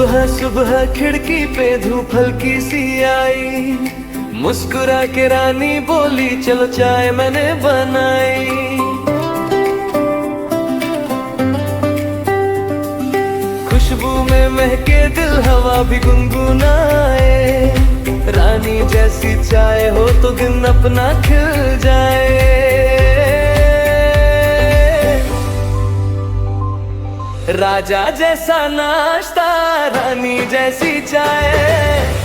सुबह सुबह खिड़की पे धूप हल्की सी आई, मुस्कुरा के रानी बोली चलो चाय मैंने बनाई। खुशबू में महके दिल हवा भी गुनगुनाए, रानी जैसी चाय हो तो दिन अपना खिल जाए। राजा जैसा नाश्ता रानी जैसी चाय,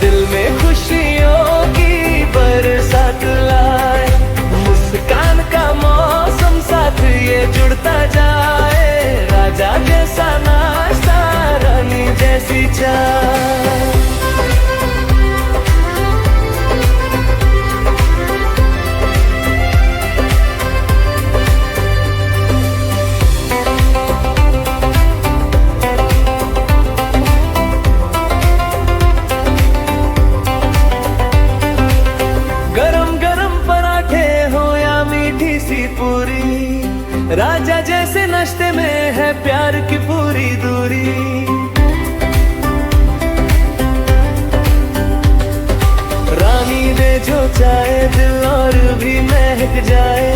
दिल में खुशियों की बरसात लाए। मुस्कान का मौसम साथ ये जुड़ता जाए, राजा जैसा नाश्ता रानी जैसी चाय। राजा जैसे नाश्ते में है प्यार की पूरी दूरी। रानी ने जो चाहे दिल और भी महक जाए,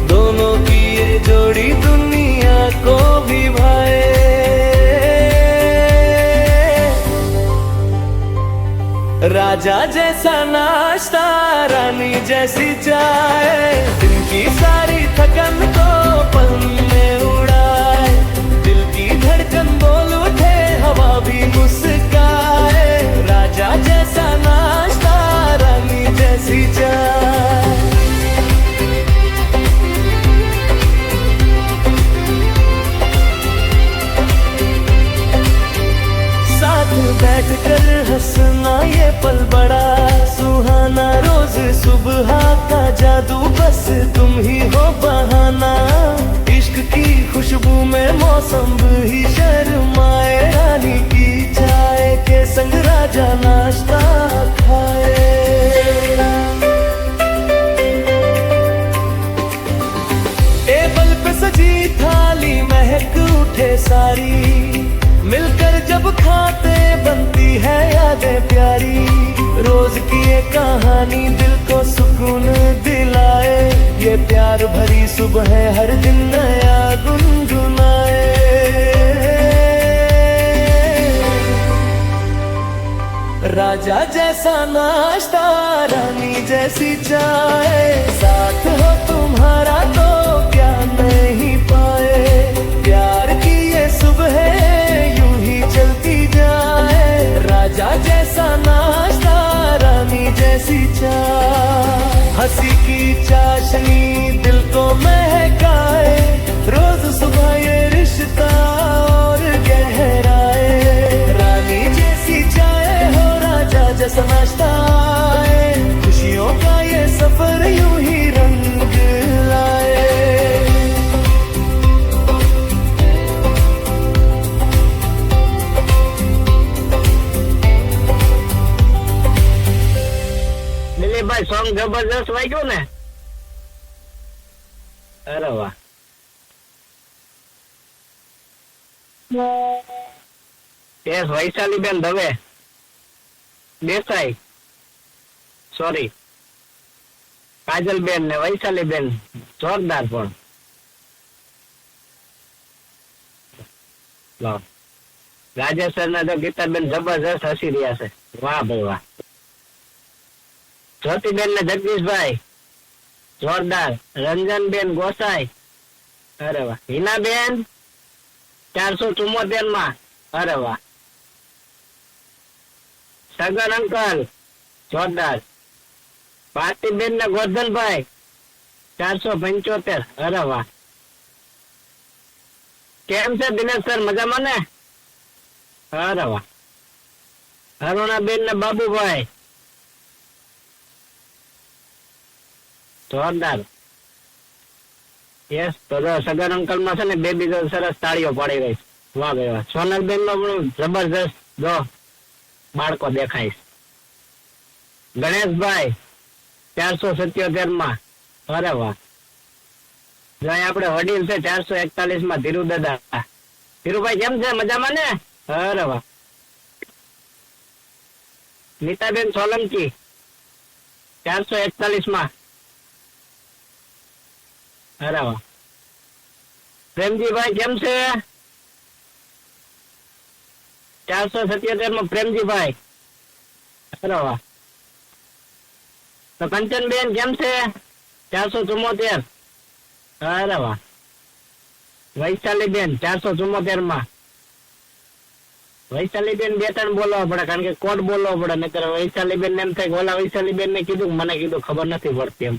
दोनों की ये जोड़ी दुनिया को भी भाए। राजा जैसा नाश्ता रानी जैसी चाय, दिन की सारी थकन को पल में उड़ाए। दिल की धड़कन बोल उठे हवा भी मुस्काए, राजा जैसा नाश्ता रानी जैसी चाय। साथ बैठकर हंसना ये पल बड़ा सुहाना, रोज सुबह का जादू बस तुम ही हो बहाना। इश्क की खुशबू में मौसम भी शर्माए, रानी की चाय के संग राजा नाश्ता खाए। टेबल पे सजी थाली महक उठे सारी, मिलकर जब खाते बनती है यादें प्यारी। रोज की ये कहानी दिल को सुकून दिलाए, ये प्यार भरी सुबह हर दिन नया गुनगुनाए। राजा जैसा नाश्ता रानी जैसी चाय, साथ हो तुम्हारा तो क्या नहीं पाए। प्यार की ये सुबह यूं ही चलती जाए, राजा जैसा नाश्ता रानी जैसी चाय। हंसी की चाशनी दिल को महकाए, रोज सुबह ये रिश्ता और गहराए। रानी जैसी चाय हो राजा जैसा नाश्ता, खुशियों का ये सफर यूं ही रंग लाए। ભાઈ સોંગ જબરજસ્ત વાગ્યું ને? અરે વાહ. એસ વૈશાલી બેન દવે દેસાઈ, સોરી કાજલ બેન ને વૈશાલી બેન જોરદાર પણ. રાજેશ સર ના તો ગીતા બેન જબરજસ્ત હસી રહ્યા છે. વાહ ભાઈ વાહ. જ્યોતિબેન ને જગદીશભાઈ જોરદાર. રંજનબેન ગોસાઈ, અરે વાહ. હિનાબેન 474 માં, અરે વાહ. સગન અંકલ જોરદાર. ભારતીબેન ને ગોરધનભાઈ 475, અરે વાહ. કેમ છે દિનેશ સર, મજામાં ને? અરે વાહ. અરુણાબેન ને બાબુભાઈ જોરદાર. યસ, તો સગન અંકલ માં છે ને બે બીજો સરસ તાળીઓ પાડી રહી. વાહ ભાઈ વાહ. સોનલબેન નો પણ જબરજસ્ત જો બાળકો દેખાય. ગણેશભાઈ 477 માં, અરે વાહ. આપણે વડીલ છે 441 માં ધીરુ દાદા. ધીરુભાઈ કેમ છે, મજામાં ને? અરે વાહ. નીતાબેન સોલંકી 441 અરે વાહ. પ્રેમજીભાઈ કેમ છે? 477 પ્રેમજીભાઈ. અરે વાહ. તો કંચનબેન કેમ છે? 474. અરે વાહ. વૈશાલીબેન 474 વૈશાલીબેન 2-3 બોલવા પડે, કારણ કે કોડ બોલવો પડે, નહીતર વૈશાલીબેન એમ થાય કે ઓલા વૈશાલીબેન ને કીધું, મને કીધું, ખબર નથી પડતી એમ.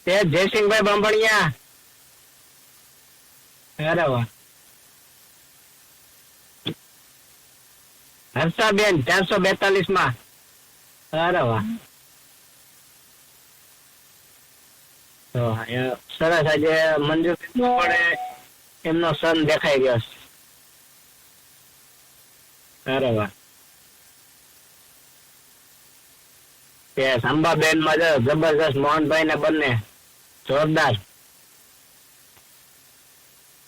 તે જયસિંહભાઈ બાંભણિયા. અરે વાહ. હર્ષાબેન 442 અરે વાહ. તો સરસ. આજે મંજુ પણ એમનો સન દેખાઈ ગયો છે. અરે વાહ. તે સંભાબેન માં જબરજસ્ત. મોહનભાઈ ને બંને જોરદાર.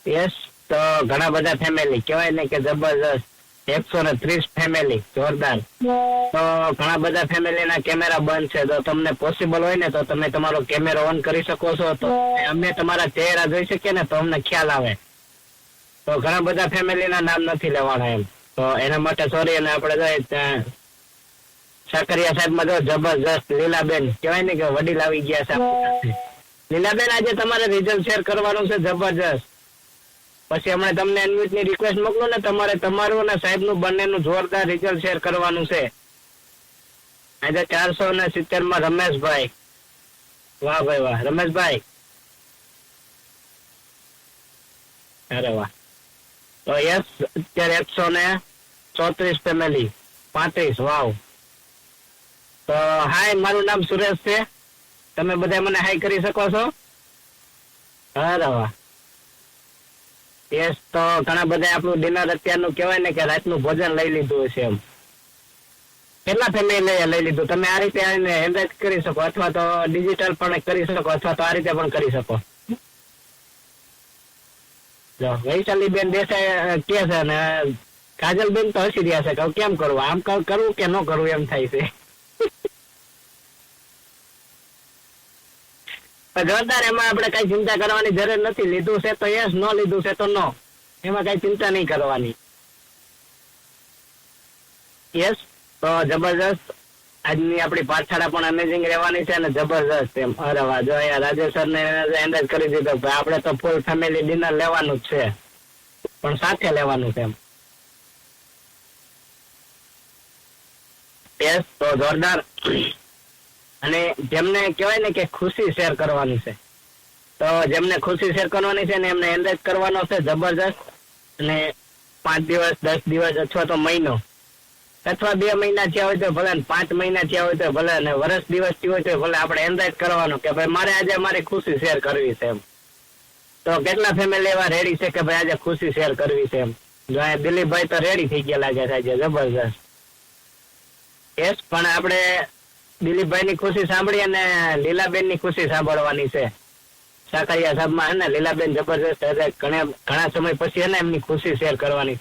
યસ. તો ઘણા બધા ફેમિલી કહેવાય ને કે જબરજસ્ત. 130 ફેમિલી જોરદાર. તો ઘણા બધા ફેમિલી ના કેમેરા બંધ છે. તો તમને પોસિબલ હોય ને તો તમે તમારો કેમેરો ઓન કરી શકો છો, તો અમે તમારા ચહેરા જોઈ શકીએ ને તો અમને ખ્યાલ આવે. તો ઘણા બધા ફેમિલી ના નામ નથી લેવાના એમ, તો એના માટે સોરી. અને આપણે સાકરિયા સાહેબ માં જો જબરજસ્ત. લીલાબેન કહેવાય ને કે વડીલ આવી ગયા છે. લીલાબેન આજે તમારે રિઝલ્ટ શેર કરવાનું છે જબરજસ્ત. પછી હમણાં તમને અનમ્યુટ ની રિક્વેસ્ટ મોકલું ને, તમારે તમારું અને સાહેબ નું બંનેનું જોરદાર રિઝલ્ટ શેર કરવાનું છે. આજે 470 રમેશભાઈ. વાહ ભાઈ વાહ. રમેશભાઈ અરે વાહ. તો યસ, અત્યારે 134 ફેમિલી 35. વાવ. તો હાય, મારું નામ સુરેશ છે. તમે બધા મને હાય કરી શકો છો? અરે વાહ. યસ. તો ઘણા બધા આપણું ડિનર અત્યારનું કહેવાય ને કે રાતનું ભોજન લઈ લીધું છે એમ. કેટલા ફેમિલી લઈ લીધું? તમે આ રીતે આવીને હેન્ડલ કરી શકો, અથવા તો ડિજિટલ પણ કરી શકો, અથવા તો આ રીતે પણ કરી શકો. જો વૈશાલીબેન દેસાઈ કે છે ને કાજલબેન તો હસી રહ્યા છે કે કેમ કરવું, આમ કરવું કે ન કરવું એમ થાય છે. જોરદાર. એમાં આપણે કઈ ચિંતા કરવાની જરૂર નથી. લીધું છે તો યસ, ન લીધું છે તો નો. એમાં કઈ ચિંતા નહીં કરવાની. યસ. તો જબરજસ્ત. આજની આપણી પાઠશાળા પણ અમેઝિંગ રહેવાની છે અને જબરજસ્ત એમ. અરે વાહ. જો અહીંયા રાજેશ સર ને એન્ડ કરી દીધો. આપણે તો ફૂલ ફેમિલી ડિનર લેવાનું જ છે, પણ સાથે લેવાનું છે એમ. યસ. તો જોરદાર. અને જેમને કહેવાય ને કે ખુશી શેર કરવાની છે, તો જેમને ખુશી શેર કરવાની છે ને એમને એન્ડ કરવાનો છે જબરજસ્ત. અને 5 દિવસ 10 દિવસ અથવા તો મહિનો, અથવા 2 મહિના થયા હોય તો ભલે, 5 મહિના થયા હોય તો ભલે, અને વર્ષ દિવસ થયો હોય તો ભલે, આપણે એન્ડ કરવાનું કે ભાઈ મારે આજે મારી ખુશી શેર કરવી છે એમ. તો કેટલા ફેમિલી એવા રેડી છે કે ભાઈ આજે ખુશી શેર કરવી છે એમ? જો અહીંયા દિલીપભાઈ તો રેડી થઈ ગયા લાગે છે આજે. જબરજસ્ત. યસ. પણ આપણે દિલીપભાઈ ની ખુશી સાંભળી અને લીલાબેન ની ખુશી સાંભળવાની છે. સાકરિયા સાહેબમાં હે ને લીલાબેન જબરજસ્ત ઘણા સમય પછી હે ને એમની ખુશી શેર કરવાની.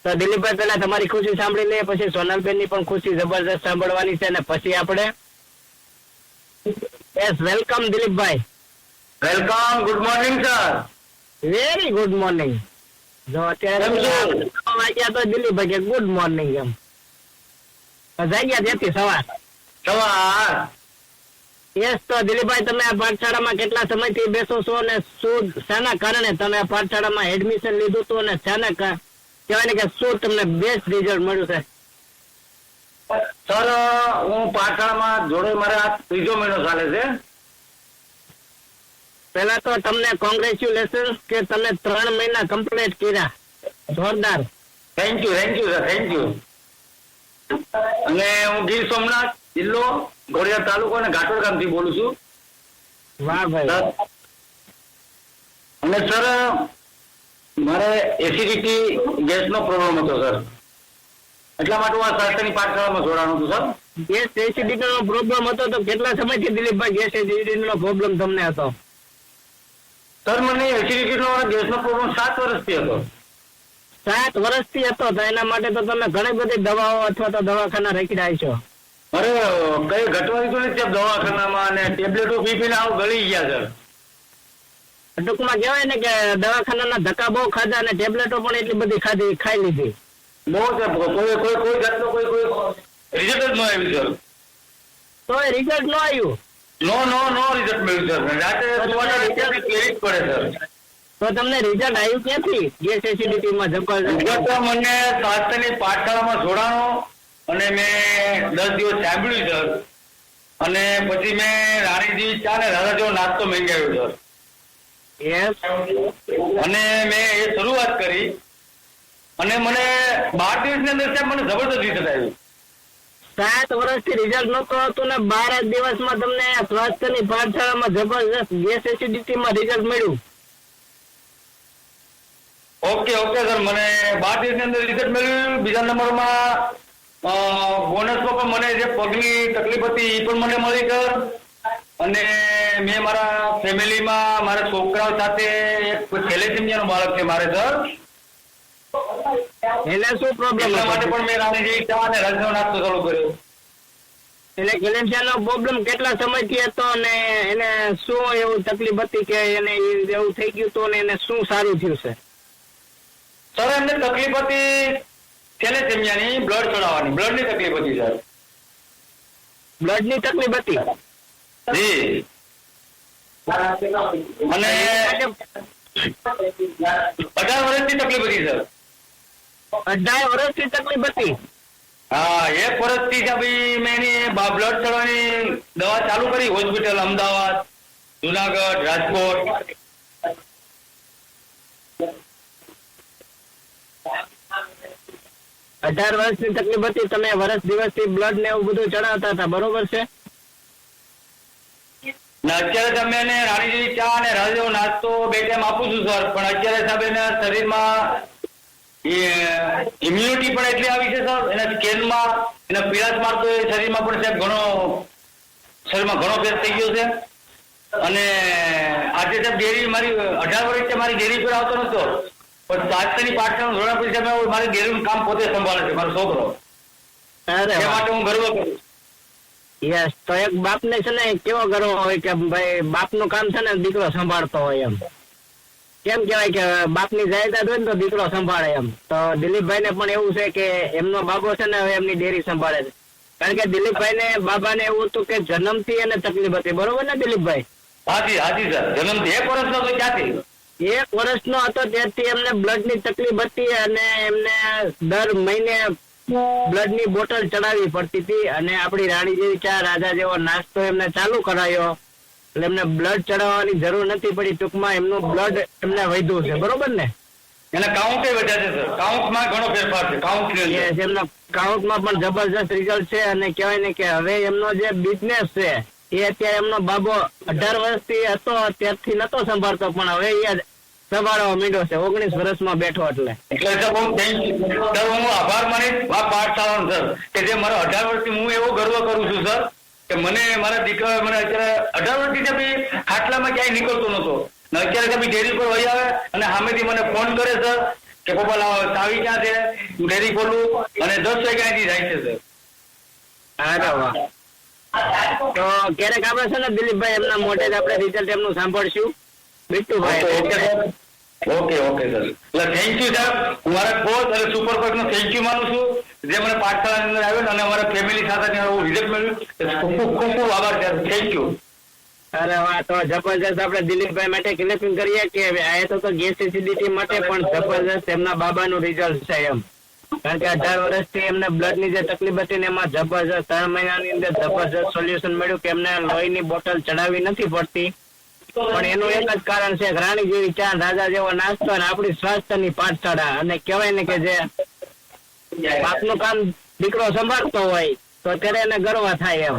તો દિલીપભાઈ પેલા તમારી ખુશી સાંભળી લઈએ, પછી સોનલબેન ની પણ ખુશી જબરજસ્ત સાંભળવાની છે, અને પછી આપણે યસ. વેલકમ દિલીપભાઈ. Welcome. Good morning sir. Very good morning. જો અત્યારે વાગ્યા તો દિલીપભાઈ કે ગુડ મોર્નિંગ એમ. જાગ્યા જેથી સવાર. યસ. તો દિલીપભાઈ, તમે આ પાઠશાળામાં કેટલા સમયથી બેસો છો અને શું શાના કારણે તમે આ પાઠશાળામાં એડમિશન લીધું હતું, અને શાના કહેવાય ને કે શું તમને બેસ્ટ રિઝલ્ટ મળ્યું છે? સર, હું પાઠશાળામાં જોડે મારે આ 3જો મહિનો ચાલે છે. પહેલા તો તમને કોંગ્રેચ્યુલેશન કે તમે 3 મહિના કમ્પ્લીટ કર્યા. જોરદાર. Thank you sir, thank you. અને હું ગીર સોમનાથ જિલ્લો ઘોડિયાર તાલુકો અને ઘાટોડ ગામથી બોલું છું. વાહ ભાઈ. અને સર, મારે એસિડિટી ગેસનો પ્રોબ્લેમ હતો સર, એટલા માટે હું આ સરકારી પાઠશાળામાં જોડાણું છું સર. ગેસ એસિડિટી નો પ્રોબ્લેમ હતો તો કેટલા સમયથી દિલીપભાઈ ગેસ એસિડિટી નો પ્રોબ્લેમ તમને હતો? સર, મને એસિડિટીનો અને ગેસનો પ્રોબ્લેમ 7 વર્ષથી હતો. 7 વર્ષથી હતો તો એના માટે તો તમે ઘણી બધી દવાઓ અથવા તો દવાખાના રાખી છો. અરે કઈ ઘટવાથી તો નથી દવાખાનામાં, અને ટેબ્લેટો પીને આવું ગળી ગયા સર. ટૂંકમાં કહેવાય ને કે દવાખાનાના ધક્કા બહુ ખાધા અને ટેબ્લેટો પણ એટલી બધી ખાઈ લીધી. બહુ છે, કોઈ જાતનો કોઈ રિઝલ્ટ જ ન આવ્યું સર. તો એ રિઝલ્ટ ન આવ્યું? નો રિઝલ્ટ મળ્યું સર. રાતે સુવાના રિઝલ્ટ લેવી જ પડે સર. તો તમને રિઝલ્ટ આવ્યું ક્યાંથી ગેસ એસિડિટીમાં જબરજસ્ત? મને સ્વાસ્થ્યની પાઠશાળામાં જોડાણો અને મેં 10 દિવસ સાંભળ્યું સર, અને પછી મેં રાણીજી ચા ને રાધા જેવો નાસ્તો મંગાવ્યો સર. યસ. અને મેં એ શરૂઆત કરી અને મને 12 દિવસની અંદર સાહેબ મને જબરદસ્ત રિઝલ્ટ આવ્યું. 7 વર્ષથી રિઝલ્ટ નહોતું આવતું ને 12 દિવસમાં તમને સ્વાસ્થ્યની પાઠશાળામાં જબરજસ્ત ગેસ એસિડિટીમાં રિઝલ્ટ મળ્યું. ઓકે સર, મને 12 દિવસની અંદર રિઝલ્ટ મળ્યું. બીજા નંબરમાં બોનસમાં પણ મને જે પગની તકલીફ હતી એ પણ મને મળી સર. અને મેં મારા ફેમિલીમાં મારા છોકરાઓ સાથે એક થેલેસેમિયાનું બાળક છે મારે સર. એને શું પ્રોબ્લેમ એટલા માટે પણ મેં રાણીજી ચા અને રાજનો નાસ્તો ચાલુ કર્યો. એટલે કેલેન્સિયાનો પ્રોબ્લેમ કેટલા સમયથી હતો અને એને શું એવું તકલીફ હતી કે એને એવું થઈ ગયું હતું ને એને શું સારું થયું છે? સર એમને તકલીફ હતી થેલેસેમિયાની, બ્લડ ચડાવવાની, બ્લડની તકલીફ હતી સર. બ્લડની તકલીફ હતી? જી. અને 18 વર્ષની તકલીફ હતી સર. 18 વર્ષની તકલીફ હતી? હા, 1 વર્ષથી ભાઈ મેં એની બ્લડ ચડવાની દવા ચાલુ કરી. હોસ્પિટલ અમદાવાદ, જુનાગઢ, રાજકોટ. 18 વર્ષની તકલીફ હતી. તમે વર્ષ દિવસથી બ્લડ ને એવું બધું ચડાવતા હતા, બરોબર છે? ને અત્યારે તમે એને રાણીજી ચા અને રાજો નાસ્તો 2 ટાઈમ આપું છું સર, પણ અત્યારે સાહેબ એના શરીરમાં ઇમ્યુનિટી પણ એટલી આવી છે સર. એના સ્કેનમાં એના પીળાશ મારતો એ શરીરમાં પણ સાહેબ શરીરમાં ઘણો ફેર થઈ ગયો છે. અને આજે સાહેબ ડેરી મારી 18 વર્ષથી મારી ડેરી પર આવતો નતો, પણ સ્વાસ્થ્યની પાઠશાળાનું ધોરણ પછી સાહેબ મારી ડેરીનું કામ પોતે સંભાળે છે મારો છોકરો. અરે એ માટે હું ગર્વ કરું. યસ. તો એક બાપને છે ને કેવો ગર્વ હોય કે ભાઈ બાપનું કામ છે ને દીકરો સંભાળતો હોય એમ. કેમ કહેવાય કે બાપની જાયદાદ હોય ને તો દીકરો સંભાળે એમ. તો દિલીપભાઈને પણ એવું છે કે એમનો બાબો છે ને હવે એમની ડેરી સંભાળે છે. કારણ કે દિલીપભાઈને બાબાને એવું હતું કે જન્મથી એને તકલીફ હતી, બરોબર ને દિલીપભાઈ? હાજી સર. જન્મથી 1 વર્ષનો તો ક્યાંથી? 1 વર્ષનો હતો ત્યારથી એમને બ્લડની તકલીફ હતી અને એમને દર મહિને બ્લડની બોટલ ચડાવવી પડતી હતી. અને આપણી રાણી જેવી ચા, રાજા જેવો નાસ્તો એમને ચાલુ કરાયો એટલે એમને બ્લડ ચડાવવાની જરૂર નથી પડી. ટૂંકમાં એમનું બ્લડ એમને વધ્યું છે, બરોબર ને? એના કાઉન્ટ વધ્યા છે સર. કાઉન્ટમાં ઘણો ફેરફાર છે. એમના કાઉન્ટમાં પણ જબરજસ્ત રિઝલ્ટ છે. અને કહેવાય ને કે હવે એમનો જે બિઝનેસ છે એ અત્યારે એમનો બાબો 18 વર્ષથી હતો ત્યારથી નતો સંભાળતો, પણ હવે એ સંભાળવા માંડ્યો છે 19 વર્ષમાં બેઠો. એટલે સર હું આભાર માનીશ આ પાઠશાળાનો સર, કે જે મારો 18 વર્ષથી હું એવો ગર્વ કરું છું સર કે મને મારા દીકરા મને અત્યારે 18 વર્ષથી બી ખાટલામાં ક્યાંય નીકળતો નતો. અત્યારે બી ડેરી પર વહી આવે અને સામેથી મને ફોન કરે સર કે પપ્પા લાવો ચાવી ક્યાં છે, હું ડેરી ખોલું, અને 10 વાગ્યાથી જાય છે સર. અરે વાહ. તો ક્યારેક આપણે છે ને દિલીપભાઈ એમના મોઢે જ આપણે રિઝલ્ટ એમનું સાંભળશું. બિટ્ટુભાઈ. Okay sir. એટલે થેન્ક યુ સર. હું મારા કોચ અને સુપરકોચ નો થેન્ક યુ માનું છું જે મને પાઠશાળાની અંદર આવ્યો અને અમારા ફેમિલી સાથે રિઝલ્ટ મળ્યું. ખૂબ આભાર સર. Thank you. અરે વાહ. તો જબરજસ્ત આપણે દિલીપભાઈ માટે ક્લેપિંગ કરીએ કે આ તો ગેસ એસિડિટી માટે પણ જબરજસ્ત એમના બાબાનું રિઝલ્ટ છે એમ. કારણ કે 18 વર્ષથી એમને બ્લડની જે તકલીફ હતી ને એમાં જબરજસ્ત 3 મહિનાની અંદર જબરજસ્ત સોલ્યુશન મળ્યું કે એમને લોહીની બોટલ ચડાવવી નથી પડતી. પણ એનું એક જ કારણ છે રાણી જેવી ચા, રાજા જેવો નાસ્તો અને આપણી સ્વાસ્થ્યની પાઠશાળા. અને કહેવાય ને કે જે બાપનું કામ દીકરો સંભાળતો હોય તો ત્યારે એને ગર્વ થાય એમ.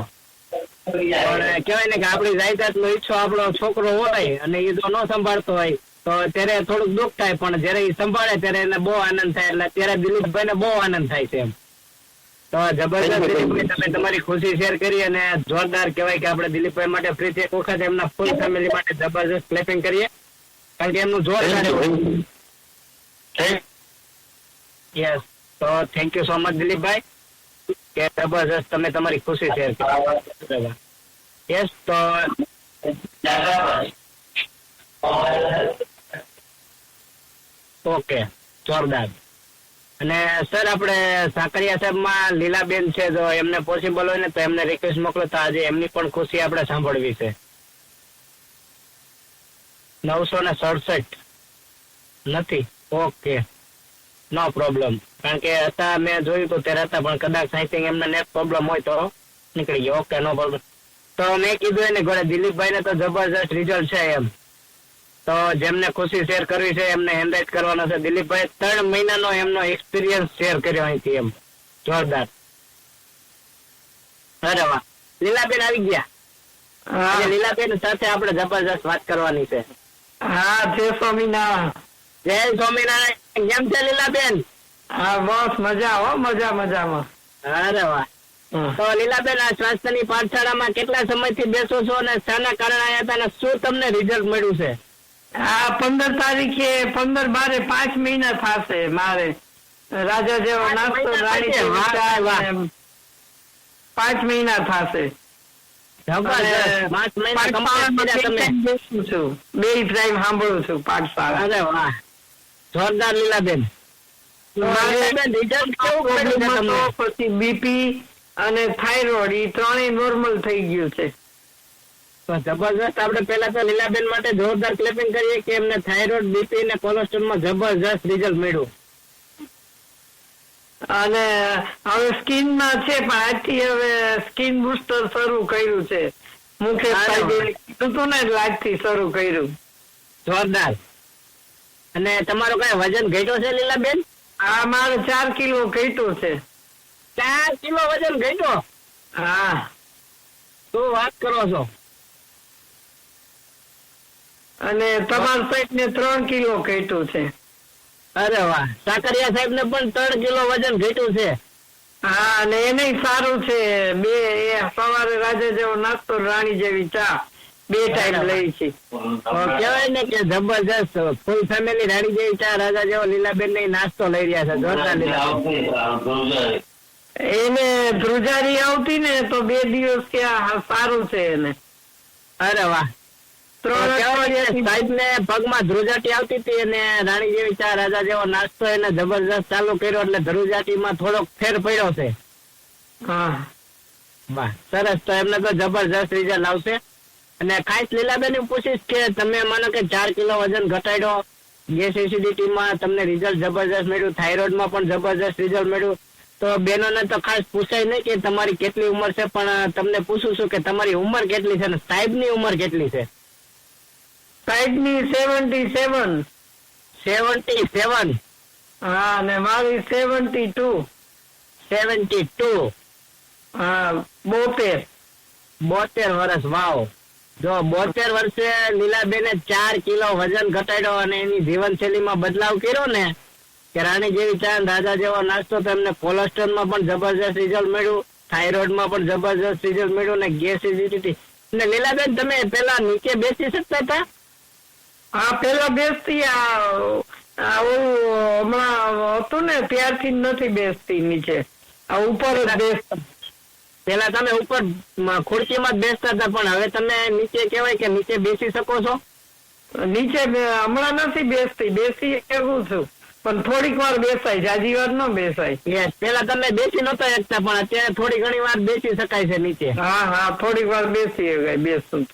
પણ કહેવાય ને કે આપણી જાયદાદનો ઈચ્છો આપણો છોકરો હોય અને એ જો ન સંભાળતો હોય તો ત્યારે થોડુંક દુઃખ થાય, પણ જયારે એ સંભાળે ત્યારે એને બહુ આનંદ થાય. એટલે ત્યારે દિલીપભાઈને બહુ આનંદ થાય છે એમ. તો જબરજસ્ત દિલીપભાઈ તમે તમારી ખુશી શેર કરી અને જોરદાર કહેવાય કે આપણે દિલીપભાઈ માટે ફરીથી એક વખત એમના ફૂલ ફેમિલી માટે જબરજસ્ત ક્લેપિંગ કરીએ કારણ કે એમનું જોરદાર યસ, તો થેન્ક યુ સો મચ દિલીપભાઈ કે જબરજસ્ત તમે તમારી ખુશી શેર કરી. યસ, તો ઓકે, જોરદાર. અને સર આપણે સાકરિયા સાહેબમાં લીલાબેન છે, જો એમને પોસિબલ હોય ને તો એમને રિક્વેસ્ટ મોકલો, તો આજે એમની પણ ખુશી આપણે સાંભળવી છે. 967 નથી? ઓકે, નો પ્રોબ્લેમ. કારણ કે હતા મેં જોયું તો ત્યારે હતા, પણ કદાચ આઈ થિંક એમને નેટ પ્રોબ્લેમ હોય તો નીકળી ગયો. ઓકે, નો પ્રોબ્લેમ. તો મેં કીધું એને ઘરે દિલીપભાઈ ને તો જબરજસ્ત રિઝલ્ટ છે એમ. તો જેમને ખુશી શેર કરવી છે એમને હેન્ડરાઇટ કરવાનો છે. દિલીપભાઈ 3 મહિનાનો એમનો એક્સપિરિયન્સ શેર કર્યો અહીંથી એમ. જોરદાર. અરે વાહ, લીલાબેન આવી ગયા. આજે લીલાબેન સાથે આપણે જબરજસ્ત વાત કરવાની છે. હા, જય સ્વામિનારાયણ. જય સ્વામિનારાયણ. કેમ છે લીલાબેન? હા, બસ મજા હો, મજામાં. અરે વાહ. તો લીલાબેન, આ સ્વાસ્થ્યની પાઠશાળામાં કેટલા સમયથી બેસો છો અને શાના કારણે આવ્યા હતા અને શું તમને રિઝલ્ટ મળ્યું છે? આ 15 તારીખે 15/12 5 મહિના થશે મારે. રાજા જેવો નાસ્તો, રાણી જેવી ચા, 5 મહિના થશે. જબરજસ્ત. 5 મહિના complete કર્યા તમે. બેસું છું, 2 ટાઈમ સાંભળું છું પાઠશાળા. અરે વાહ, જોરદાર લીલાબેન. લીલાબેન, રિઝલ્ટ કેવું મળ્યું છે તમને? પછી બીપી અને થાઇરોઇડ એ ત્રણેય નોર્મલ થઈ ગયું છે. તો જબરજસ્ત. આપણે પેલા તો લીલાબેન માટે જોરદાર ક્લેપિંગ કરીએ કે એમને થાઇરોઇડ, બીપી અને કોલેસ્ટ્રોલમાં જબરજસ્ત રિઝલ્ટ મળ્યું. અને હવે સ્કિનમાં છે, પણ આજથી હવે સ્કિન બુસ્ટર શરૂ કર્યું છે. મુકેશભાઈ કીધું હતું ને એટલે આજથી શરૂ કર્યું. જોરદાર. અને તમારો કઈ વજન ઘટ્યો છે લીલાબેન? આ મારે 4 કિલો ઘટ્યું છે. 4 કિલો વજન ઘટ્યો? હા. શું વાત કરો છો? અને તમારા સાહેબ ને 3 કિલો ઘટ્યું છે. અરે વાહ. સાકરિયા સાહેબ ને પણ 3 કિલો વજન ઘટ્યું છે. હા, અને એને સારું છે. સવારે રાજા જેવો નાસ્તો, રાણી જેવી ચા 2 ટાઈમ લઈ છે. કેવાય ને કે જબરજસ્ત. ફૂલ ફેમિલી રાણી જેવી ચા, રાજા જેવો લીલાબેન ને નાસ્તો લઈ રહ્યા છે. જોરદાર લીલાબેન. એને ધ્રુજારી આવતી ને તો 2 દિવસ ત્યાં સારું છે એને. અરે વાહ. 3 સાહેબ ને પગમાં ધ્રુજાટી આવતી હતી અને રાણી જેવી ચા, રાજા જેવો નાસ્તો એને જબરજસ્ત ચાલુ કર્યો એટલે ધ્રુજાટીમાં થોડોક ફેર પડ્યો છે. હા, વાહ, સરસ. તો એમને તો જબરજસ્ત રિઝલ્ટ આવશે. અને ખાસ લીલાબેન હું પૂછીશ કે તમે માનો કે 4 કિલો વજન ઘટાડ્યો, ગેસ એસિડિટીમાં તમને રિઝલ્ટ જબરજસ્ત મળ્યું, થાઇરોઇડમાં પણ જબરજસ્ત રિઝલ્ટ મળ્યું. તો બહેનોને તો ખાસ પૂછાય નહીં કે તમારી કેટલી ઉંમર છે, પણ તમને પૂછું છું કે તમારી ઉંમર કેટલી છે અને સાહેબની ઉંમર કેટલી છે? સાઈડની 77. 77? હા, અને મારી 72. 72? હા, 72. 72 વર્ષ. વાવ. જો 72 વર્ષે લીલાબેને 4 કિલો વજન ઘટાડ્યો અને એની જીવનશૈલીમાં બદલાવ કર્યો ને કે રાણી જેવી ચા, રાજા જેવો નાસ્તો, તો એમને કોલેસ્ટ્રોલમાં પણ જબરજસ્ત રિઝલ્ટ મળ્યું, થાઇરોઇડમાં પણ જબરજસ્ત રિઝલ્ટ મળ્યું ને ગેસ એસિડિટી. અને લીલાબેન, તમે પેલા નીચે બેસી શકતા હતા? હા, પેલા બેસતી. હમણાં હતું ને ત્યારથી નથી બેસતી નીચે. આ ઉપર જ બેસતા. પેલા તમે ઉપર ખુરશીમાં જ બેસતા હતા, પણ હવે તમે નીચે કહેવાય કે નીચે બેસી શકો છો? નીચે હમણાં નથી બેસતી. બેસી એવું છું, પણ થોડીક વાર બેસાય, જાજી વાર ન બેસાય. યસ. પેલા તમે બેસી નતા શકતા, પણ અત્યારે થોડી ઘણી વાર બેસી શકાય છે નીચે. હા, થોડીક વાર બેસી બેસું.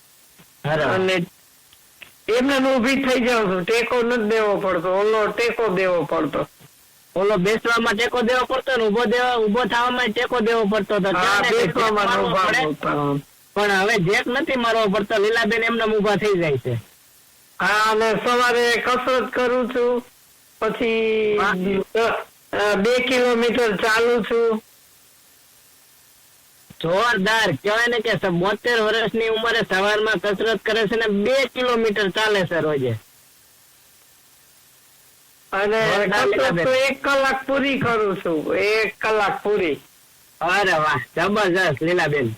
અને એમને ઉભી થઈ જાઉં છું. ટેકો નથી દેવો પડતો. ઓલો ટેકો દેવો પડતો. ઓલો બેસવામાં ટેકો દેવો પડતો ને ઉભો થવામાં ટેકો દેવો પડતો હતો. પણ હવે જેક નથી મારવો પડતો. લીલાબેન એમને ઉભા થઈ જાય છે. હા, અને સવારે કસરત કરું છું. પછી 2 કિલોમીટર ચાલુ છું. જોરદાર. કહેવાય ને કે 72 વર્ષની ઉંમરે સવારમાં કસરત કરે છે ને 2 કિલોમીટર ચાલે છે રોજે. અને કસરત તો 1 કલાક પૂરી કરું છું. 1 કલાક પૂરી. અરે વાહ, જબરજસ્ત લીલાબેન.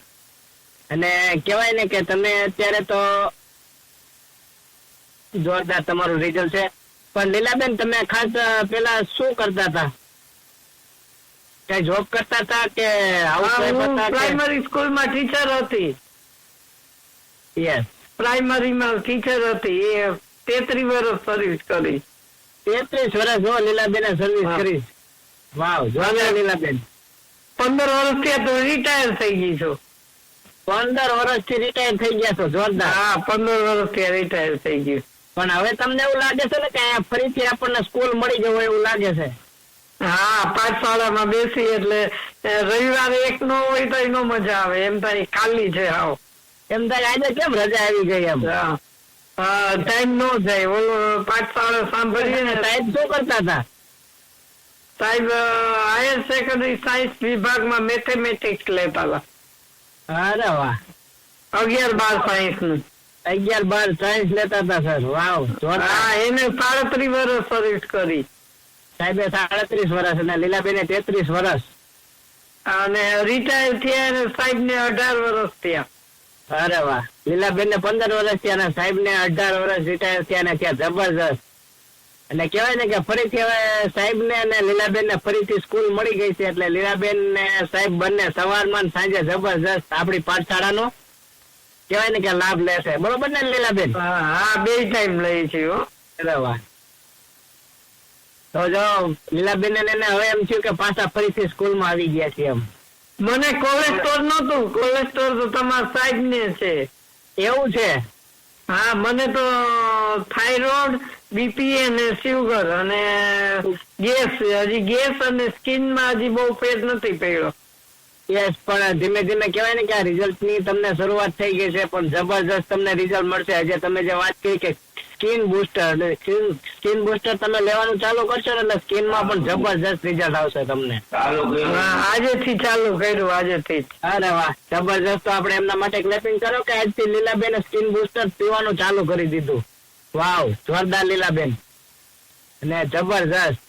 અને કહેવાય ને કે તમે અત્યારે તો જોરદાર તમારું રિઝલ્ટ છે. પણ લીલાબેન, તમે ખાસ પેલા શું કરતા હતા? કઈ જોબ કરતા હતા કે હાઉસવાઈફ હું હતા કે? પ્રાઇમરી સ્કૂલમાં ટીચર હતી. યસ. પ્રાઇમરીમાં ટીચર હતી. એ 33 વર્ષ સર્વિસ કરી. 33 વર્ષ જો લીલાબેન સર્વિસ હા. કરી. વાવ, જોરદાર લીલાબેન. 15 વર્ષથી તો રિટાયર થઈ ગઈ છું. 15 વર્ષથી રિટાયર થઈ ગયા છો, જોરદાર. હા, 15 વર્ષથી રિટાયર થઈ ગયું. પણ હવે તમને એવું લાગે છે ને કે અહીંયા ફરીથી આપણને સ્કૂલ મળી જવું એવું લાગે છે? હા, પાઠશાળામાં બેસી એટલે રવિવારે એક નો હોય તો નો મજા આવે. એમ થાય ખાલી છે. હાવ એમ થાય આજે કેમ રજા આવી ગઈ એમ. ટાઈમ નો જાય. ઓલો પાઠશાળા સાંભળીએ ને. સાહેબ શું કરતા હતા? સાહેબ હાયર સેકન્ડરી સાયન્સ વિભાગમાં મેથેમેટિક્સ લેતા હતા. અરે વાહ. 11-12 સાયન્સ નું. 11-12 સાયન્સ લેતા હતા સર. વાવ, જોરદાર. હા, એને 37 વર્ષ સર્વિસ કરી. સાહેબે 37 વર્ષ અને લીલાબેને 33 વર્ષ. અને રિટાયર થયા અને સાહેબ ને 18 વર્ષ થયા. અરે વાહ. લીલાબેન ને 15 વર્ષ થયા અને સાહેબ ને 18 વર્ષ રિટાયર થયા ને ત્યાં જબરજસ્ત. અને કહેવાય ને કે ફરીથી હવે સાહેબ ને અને લીલાબેન ને ફરીથી સ્કૂલ મળી ગઈ છે એટલે લીલાબેન ને સાહેબ બંને સવારમાં ને સાંજે જબરજસ્ત આપણી પાઠશાળાનો કહેવાય ને કે લાભ લેશે. બરોબર ને લીલાબેન? હા, 2 ટાઈમ લઈ છે. અરે વાહ. તો જો લીલાબેન ને હવે એમ થયું કે પાછા ફરીથી સ્કૂલમાં આવી ગયા છે એમ. મને કોલેસ્ટ્રોલ નતું. કોલેસ્ટ્રોલ તો તમારા સાહેબ ને છે. એવું છે? હા, મને તો થાઇરોઇડ, બીપી અને શુગર અને ગેસ. હજી ગેસ અને સ્કિન માં હજી બહુ ફેર નથી પડ્યો. યસ, પણ ધીમે ધીમે કહેવાય ને કે આ રિઝલ્ટ ની તમને શરૂઆત થઈ ગઈ છે પણ જબરજસ્ત તમને રિઝલ્ટ મળશે. આજે તમે જે વાત કરી કે સ્કિન બુસ્ટર તમે લેવાનું ચાલુ કરશો ને એટલે સ્કિન માં પણ જબરજસ્ત રિઝલ્ટ આવશે તમને. આજેથી ચાલુ કર્યું. આજેથી. અરે વાહ, જબરજસ્ત. તો આપણે એમના માટે ક્લેપિંગ કરો કે આજથી લીલાબેન સ્કિન બુસ્ટર પીવાનું ચાલુ કરી દીધું. વાવ, જોરદાર લીલાબેન. અને જબરજસ્ત.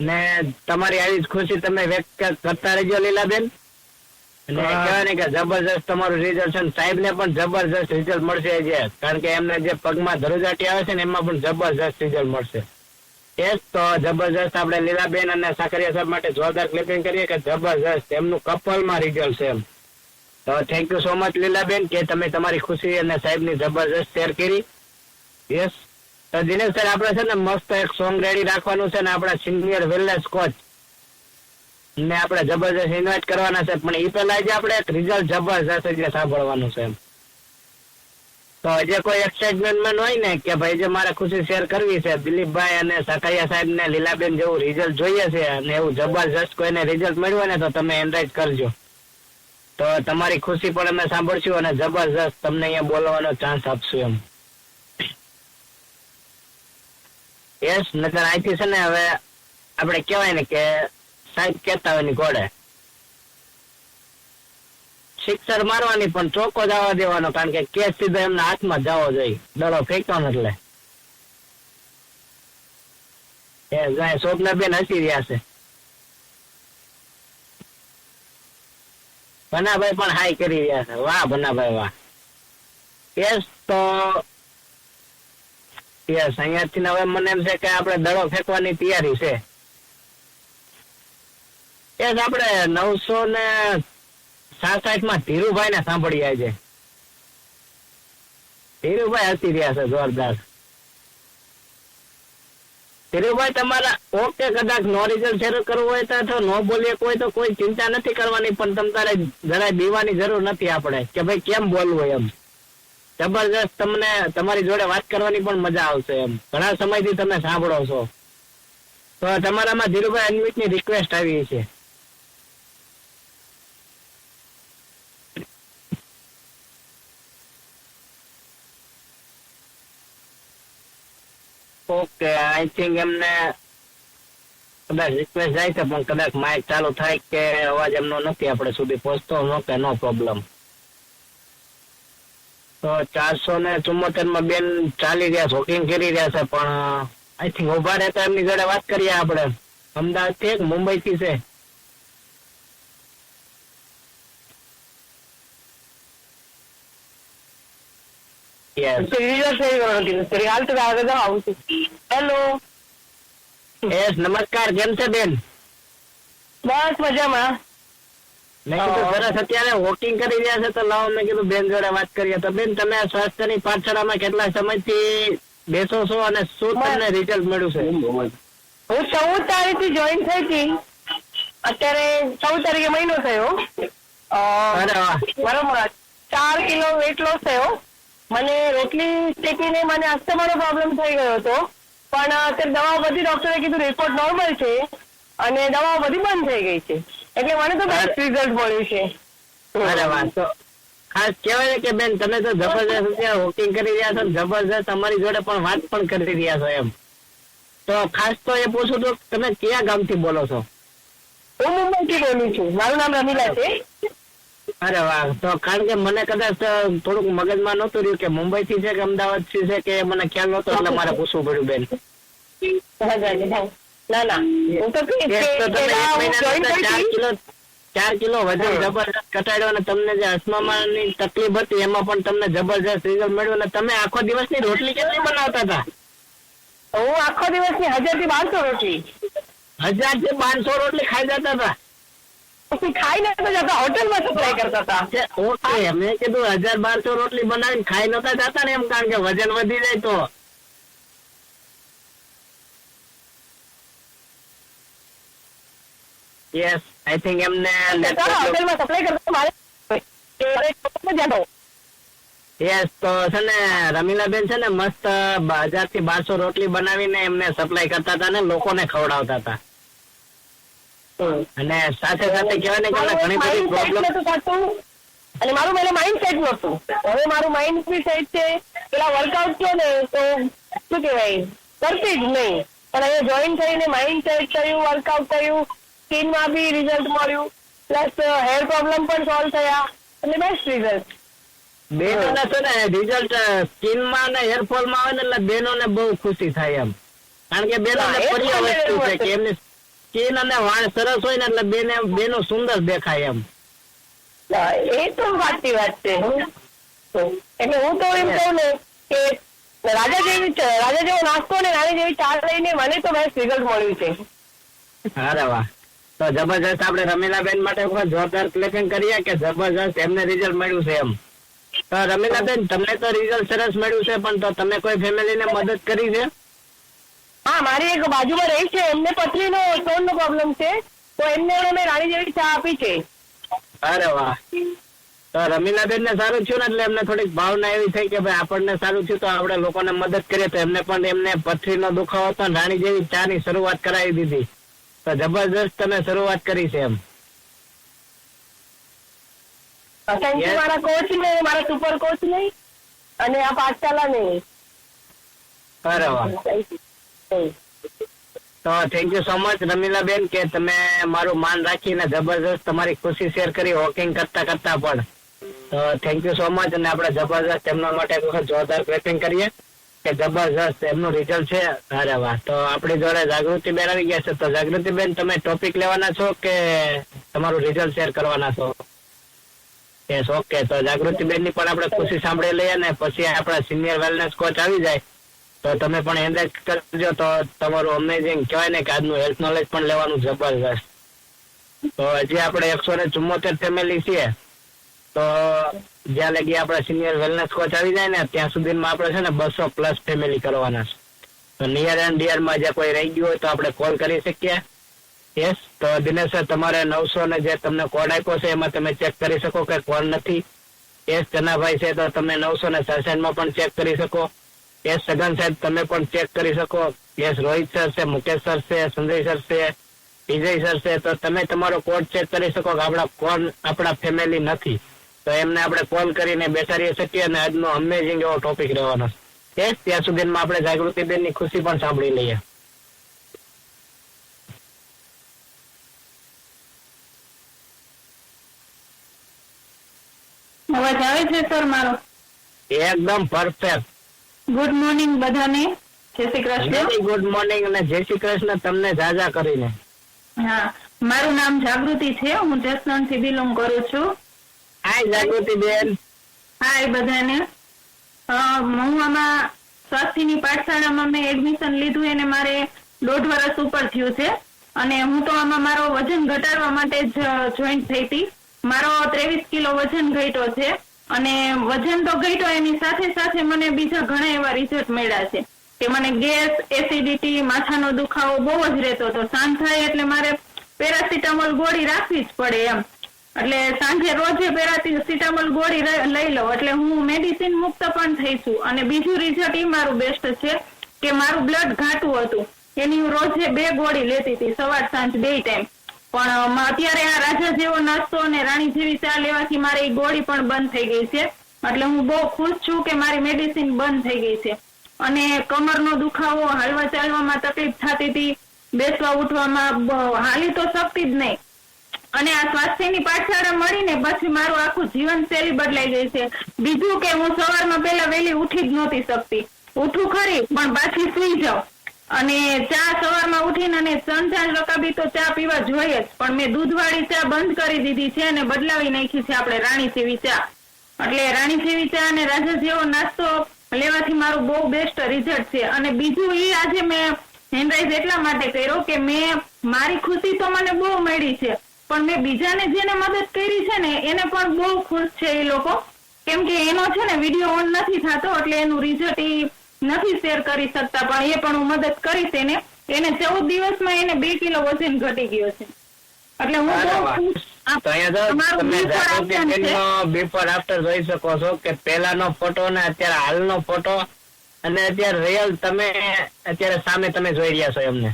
ને તમારી આવી જ ખુશી તમે વ્યક્ત કરતા રહેજો લીલાબેન. અને કહેવાય ને કે જબરજસ્ત તમારું રિઝલ્ટ છે. સાહેબ ને પણ જબરજસ્ત રિઝલ્ટ મળશે છે કારણ કે એમને જે પગમાં ધરુજાટી આવે છે ને એમાં પણ જબરજસ્ત રિઝલ્ટ મળશે. યસ, તો જબરજસ્ત આપણે લીલાબેન અને સાકરિયા સાહેબ માટે જોરદાર ક્લિપિંગ કરીએ કે જબરજસ્ત એમનું કપલમાં રિઝલ્ટ છે એમ. તો thank you so much Leelaben કે તમે તમારી ખુશી અને સાહેબની જબરજસ્ત શેર કરી. યસ, તો દિનેશ સર આપણે છે ને મસ્ત એક સોંગ રેડી રાખવાનું છે ને આપણા સિનિયર વેલનેસ કોચ ને આપણે જબરજસ્ત ઇન્વાઇટ કરવાના છે પણ એ પહેલા જે આપણે એક રિઝલ્ટ જબરજસ્ત એટલે સાંભળવાનું છે એમ. તો જે કોઈ એક્સાઇટમેન્ટ હોય ને કે ભાઈ જે મારે ખુશી શેર કરવી છે દિલીપભાઈ અને સાકરિયા સાહેબ ને લીલાબેન જેવું રિઝલ્ટ જોઈએ છે અને એવું જબરજસ્ત કોઈને રિઝલ્ટ મળ્યું ને તો તમે એનરાઇટ કરજો. તો તમારી ખુશી પણ અમે સાંભળશું અને જબરજસ્ત તમને અહીંયા બોલવાનો ચાન્સ આપશું એમ. યસ, નકર અહીંથી છે ને હવે આપણે કહેવાય ને કે સાહેબ કહેતા હોય ની ઘોડે સિક્સર મારવાની પણ ચોખ્ખો જવા દેવાનો કારણ કે કેસ સીધો એમના હાથમાં જવો જોઈએ. દડો ફેંકવાનો એટલે સ્વપ્નબેન હસી રહ્યા છે. ભનાભાઈ પણ હાઈ કરી રહ્યા છે. વાહ ભનાભાઈ વાહ. યસ, તો યસ અહીંયાથી હવે મને એમ છે કે આપણે દડો ફેંકવાની તૈયારી છે. યસ, આપણે 967 માં ધીરુભાઈ ને સાંભળી આજે. ધીરુભાઈ હસી રહ્યા છે જોરદાર. ધીરુભાઈ તમારા ઓકે કદાચ નો રિઝલ્ટ શેર કરવું હોય તો નો બોલીએ કોઈ તો કોઈ ચિંતા નથી કરવાની પણ તમારે જરાય બીવાની જરૂર નથી આપણે કે ભાઈ કેમ બોલવું એમ. જબરજસ્ત તમને તમારી જોડે વાત કરવાની પણ મજા આવશે એમ. ઘણા સમયથી તમે સાંભળો છો તો તમારામાં ધીરુભાઈ અનમિટ ની રિક્વેસ્ટ આવી છે. ઓકે, આઈ થિંક એમને કદાચ રિક્વેસ્ટ જાય છે પણ કદાચ માઇક ચાલુ થાય કે અવાજ એમનો નથી આપણે સુધી પહોંચતો કે નો પ્રોબ્લેમ. તો 474 માં બેન ચાલી રહ્યા વોકિંગ કરી રહ્યા છે પણ આઈ થિંક ઉભા રહેતા એમની જોડે વાત કરીએ આપણે. અમદાવાદ થી મુંબઈ થી છે. હેલો, યસ નમસ્કાર, કેમ છે બેન? બસ મજામાં. મેં કીધું સરસ અત્યારે વોકિંગ કરી રહ્યા છે તો લાવો મેં કીધું બેન જોડે વાત કરીએ. તો બેન તમે આ સ્વાસ્થ્યની પાઠશાળામાં કેટલા સમયથી બેસો છો અને શું તમને રિઝલ્ટ મળ્યું છે? હું 14 તારીખથી જોઈન થઈ હતી. અત્યારે 14 તારીખે મહિનો થયો. અરે વાહ. બરોબર 4 કિલો વેટ લોસ થયો. મને રોટલી શેકીને મને અસ્થમાનો પ્રોબ્લેમ થઈ ગયો હતો, પણ અત્યારે દવાઓ બધી ડોક્ટરે કીધું રિપોર્ટ નોર્મલ છે અને દવાઓ બધી બંધ થઈ ગઈ છે, એટલે મને તો બેસ્ટ રિઝલ્ટ મળ્યું છે. અરે વાહ. તો ખાસ કહેવાય કે બેન તમે તો જબરજસ્ત અત્યારે વોકિંગ કરી રહ્યા છો, જબરજસ્ત અમારી જોડે પણ વાત પણ કરી રહ્યા છો એમ. તો ખાસ તો એ પૂછું તો તમે કયા ગામથી બોલો છો? હું મુંબઈથી બોલું છું. મારું નામ રમીલા છે. અરે વાહ. તો કારણ કે મને કદાચ થોડુંક મગજમાં નહોતું રહ્યું કે મુંબઈ થી છે કે અમદાવાદ થી છે કે મને ખ્યાલ નહોતો, એટલે મારે પૂછવું પડ્યું બેન. ના ના, હું તો એક તો તમે 1 મહિનાની અંદર 4 કિલો વજન જબરજસ્ત ઘટાડ્યો અને તમને જે અસ્થમાની તકલીફ હતી એમાં પણ તમને જબરજસ્ત રિઝલ્ટ મળ્યું. અને તમે આખો દિવસની રોટલી કેટલી બનાવતા હતા? હું આખો દિવસની 1000 થી 1200 રોટલી 1000 થી 1200 રોટલી ખાઈ જતા હતા? ખાઈ નતા જતા, હોટલમાં સપ્લાય કરતા હતા. ઓકે, મેં કીધું 1000-1200 રોટલી બનાવીને ખાઈ નતા જતા ને એમ, કારણ કે વજન વધી જાય તો. યસ, આઈ થિંક એમને હોટલમાં સપ્લાય કરતા મારે. યસ. તો છે ને રમીલાબેન છે ને મસ્ત 1000 થી 1200 રોટલી બનાવીને એમને સપ્લાય કરતા હતા ને લોકોને ખવડાવતા હતા. અને સાથે સાથે કહેવાય ને કે ઘણી બધી પ્રોબ્લેમ. અને મારું પહેલા માઇન્ડ સેટ નહોતું, હવે મારું માઇન્ડ બી સેટ છે. પેલા વર્કઆઉટ થયો ને તો શું કહેવાય કરતી જ નહીં, પણ અહીંયા જોઈન થઈને માઇન્ડ સેટ કર્યું, વર્કઆઉટ કર્યું, સ્કિનમાં બી રિઝલ્ટ મળ્યું, પ્લસ હેર પ્રોબ્લેમ પણ સોલ્વ થયા, એટલે બેસ્ટ રિઝલ્ટ. બેનોને છે ને રિઝલ્ટ સ્કિનમાં અને હેરફોલમાં આવે ને એટલે બેનોને બહુ ખુશી થાય એમ, કારણ કે બેનોને પ્રિય વસ્તુ છે કે એમની સ્કિન અને વાળ સરસ હોય ને એટલે બેનો સુંદર દેખાય એમ. એ તો સાચી વાત છે. એટલે હું તો એમ કહું ને કે રાજા જેવો નાસ્તો ને રાણી જેવી ચા લઈને મને તો બેસ્ટ રિઝલ્ટ મળ્યું છે. અરે વાહ. તો જબરજસ્ત આપણે રમીલાબેન માટે જોરદાર ક્લેપિંગ કરીએ કે જબરજસ્ત એમને રિઝલ્ટ મળ્યું છે એમ. તો રમીલાબેન તમને તો રિઝલ્ટ સરસ મળ્યું છે, પણ તો તમે કોઈ ફેમિલીને મદદ કરી છે? હા, મારી એક બાજુમાં રહી છે, એમને પથરીનો સ્ટોનનો પ્રોબ્લેમ છે, તો એમને મેં રાણી જેવી ચા આપી છે. અરે વાહ. તો રમીલાબેન ને સારું થયું ને એટલે એમને થોડીક ભાવના એવી થઈ કે ભાઈ આપણને સારું થયું તો આપણે લોકોને મદદ કરીએ, તો એમને પણ એમને પથરીનો દુખાવો હતો, રાણી જેવી ચા ની શરૂઆત કરાવી દીધી. તો જબરજસ્ત તમે શરૂઆત કરી છે એમ. થેન્ક યુ મારા કોચ ને, મારા સુપર કોચ ને, અને આ પાઠશાલા ને. અરે વાહ. તો thank you so much Ramilaben કે તમે મારું માન રાખીને જબરજસ્ત તમારી ખુશી શેર કરી વોકિંગ કરતા કરતા પણ. તો થેન્ક યુ સો મચ. અને આપણે જબરજસ્ત એમના માટે એક વખત જોરદાર ક્લેપિંગ કરીએ કે જબરજસ્ત એમનું રિઝલ્ટ છે. અરે વાહ. તો આપણી જોડે જાગૃતિબેન આવી ગયા છે. તો જાગૃતિબેન તમે ટોપિક લેવાના છો કે તમારું રિઝલ્ટ શેર કરવાના છો? Yes, okay. તો જાગૃતિબેન ની પણ આપણે ખુશી સાંભળી લઈએ ને પછી આપણા સિનિયર વેલનેસ કોચ આવી જાય તો તમે પણ એન્કરેજ કરજો. તો તમારું અમેઝિંગ કહેવાય ને કે આજનું હેલ્થ નોલેજ પણ લેવાનું જબરજસ્ત. તો હજી આપણે 174 ફેમિલી છીએ, તો જ્યાં લગી આપણે સિનિયર વેલનેસ કોચ આવી જાય ને ત્યાં સુધીમાં આપણે છે ને 200+ ફેમિલી કરવાના છે. તો નિયર એન્ડ ડિયર માં જે કોઈ રહી ગયું હોય તો આપણે કોલ કરી શકીએ. યસ. તો દિનેશ સર તમારે 900 ને જે તમને કોડ આપ્યો છે એમાં તમે ચેક કરી શકો કે કોડ નથી. યસ. જનાભાઈ છે તો તમે 967 માં પણ ચેક કરી શકો. યસ. સગન સાહેબ તમે પણ ચેક કરી શકો. યસ. રોહિત સર છે, મુકેશ સર છે, સંજય સર છે, વિજય સર છે. તો તમે તમારો કોડ ચેક કરી શકો કે આપણા કોડ આપણા ફેમિલી નથી, તો એમને આપણે કોલ કરીને બેસાડી શકીએ. અને આજનો અમેઝિંગ એવો ટોપિક રહેવાનો છે. યસ. ત્યાં સુધીમાં આપણે જાગૃતિબેન ની ખુશી પણ સાંભળી લઈએ. અવાજ આવે છે સર મારો? એકદમ પરફેક્ટ. ગુડ મોર્નિંગ બધાને. જય Shri Krishna. Very good morning અને જય શ્રી કૃષ્ણ તમને જાજા કરીને. હા, મારું નામ જાગૃતિ છે, હું જસનંદ થી બિલોંગ કરું છું. હાય જાગૃતિબેન. હાય બધાને. હું આમાં સ્વાસ્થ્યની પાઠશાળામાં મેં એડમિશન લીધું એને મારે 1.5 વર્ષ ઉપર થયું છે. અને હું તો આમાં મારો વજન ઘટાડવા માટે જ જોઈન્ટ થઈ હતી. મારો 23 કિલો વજન ઘટ્યો છે અને વજન તો ઘટ્યો, એની સાથે સાથે મને બીજા ઘણા એવા રિઝલ્ટ મળ્યા છે કે મને ગેસ, એસિડિટી, માથાનો દુખાવો બહુ જ રહેતો હતો. સાંજ થાય એટલે મારે પેરાસિટામોલ ગોળી રાખવી જ પડે એમ. એટલે સાંજે રોજે પેરાસિટામોલ ગોળી લઈ લઉં એટલે હું મેડિસિન મુક્ત પણ થઈ છું. અને બીજું રિઝલ્ટ એ મારું બેસ્ટ છે કે મારું બ્લડ ઘાટું હતું, એની હું રોજે 2 ગોળી લેતી હતી, સવાર સાંજ 2 ટાઈમ. પણ અત્યારે આ રાજા જેવો નાસ્તો અને રાણી જેવી ચા લેવાથી મારે એ ગોળી પણ બંધ થઈ ગઈ છે. એટલે હું બહુ ખુશ છું કે મારી મેડિસિન બંધ થઈ ગઈ છે. અને કમરનો દુખાવો, હાલવા ચાલવામાં તકલીફ થતી હતી, બેસવા ઉઠવામાં હાલી તો શકતી જ નહીં. અને આ સ્વાસ્થ્યની પાઠશાળા મળીને પછી મારું આખું જીવનશૈલી બદલાઈ ગઈ છે. બીજું કે હું સવારમાં પહેલા વહેલી ઉઠી જ નહોતી શકતી. ઉઠું ખરી પણ પાછી સુઈ જાઉં. અને ચા સવારમાં ઉઠીને અને સંજાણ રકાબી તો ચા પીવા જોઈએ જ, પણ મેં દૂધવાળી ચા બંધ કરી દીધી છે અને બદલાવી નાખી છે આપણે રાણી જેવી ચા. એટલે રાણી જેવી ચા અને રાજા જેવો નાસ્તો લેવાથી મારું બહુ બેસ્ટ રિઝલ્ટ છે. અને બીજું એ આજે મેં હેન્ડરાઈઝ એટલા માટે કર્યો કે મેં મારી ખુશી તો મને બહુ મળી છે, પણ મેં બીજાને જેને મદદ કરી છે ને એને પણ બહુ ખુશ છે એ લોકો. કેમ કે એનો છે ને વિડીયો ઓન નથી થતો એટલે એનું રિઝલ્ટ એ નથી શેર કરી શકતા, પણ એ પણ હું મદદ કરીશ એને. 14 દિવસમાં એને 2 કિલો વજન ઘટી ગયો છે. એટલે હું બહુ ખુશ. તો અહીંયા તો તમે જાગૃતિબેનનો બિફોર આફ્ટર જોઈ શકો છો કે પહેલાનો ફોટો ને અત્યારે હાલનો ફોટો અને અત્યારે રિયલ તમે અત્યારે સામે તમે જોઈ રહ્યા છો એમને.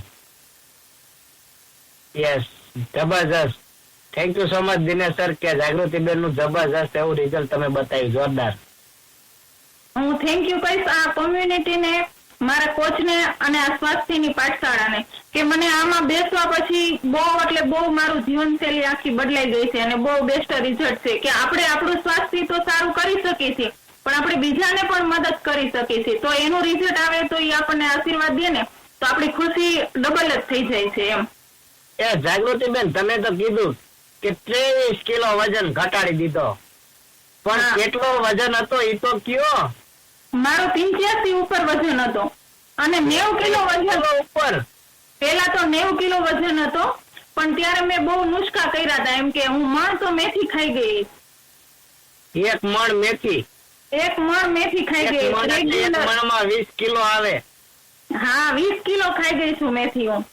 યસ, જબરજસ્ત. Thank you so much Dinesh sir કે જાગૃતિબેન નું જબરજસ્ત એવું રિઝલ્ટ તમે બતાવ્યું, જોરદાર. હું થેન્ક યુ કહીશ આ કોમ્યુનિટીને, મારા કોચને અને આ સ્વાસ્થ્યની પાઠશાળાને કે મને આમાં બેસવા પછી બહુ એટલે બહુ મારું જીવનશૈલી આખી બદલાઈ ગઈ છે અને બહુ બેસ્ટ રિઝલ્ટ છે કે આપણે આપણું સ્વાસ્થ્ય તો સારું કરી શકીએ છીએ પણ આપણે બીજાને પણ મદદ કરી શકીએ છીએ. તો એનું રિઝલ્ટ આવે તો એ આપણને આશીર્વાદ દે ને તો આપણી ખુશી ડબલ જ થઈ જાય છે એમ. એ જાગૃતિબેન, તમે તો કીધું કે 23 કિલો વજન ઘટાડી દીધો, પણ કેટલો વજન હતો એ તો કયો? મારો 85 ઉપર વજન હતો અને 90 કિલો વજન ઉપર. પેલા તો 90 કિલો વજન હતો, પણ ત્યારે મેં બહુ નુસ્ખા કર્યા હતા. એમ કે હું મણ તો મેથી ખાઈ ગઈ. 1 મણ મેથી? 1 મણ મેથી ખાઈ ગઈ. 1 મણમાં 20 કિલો આવે? હા, 20 કિલો ખાઈ ગઈ છું મેથી હું.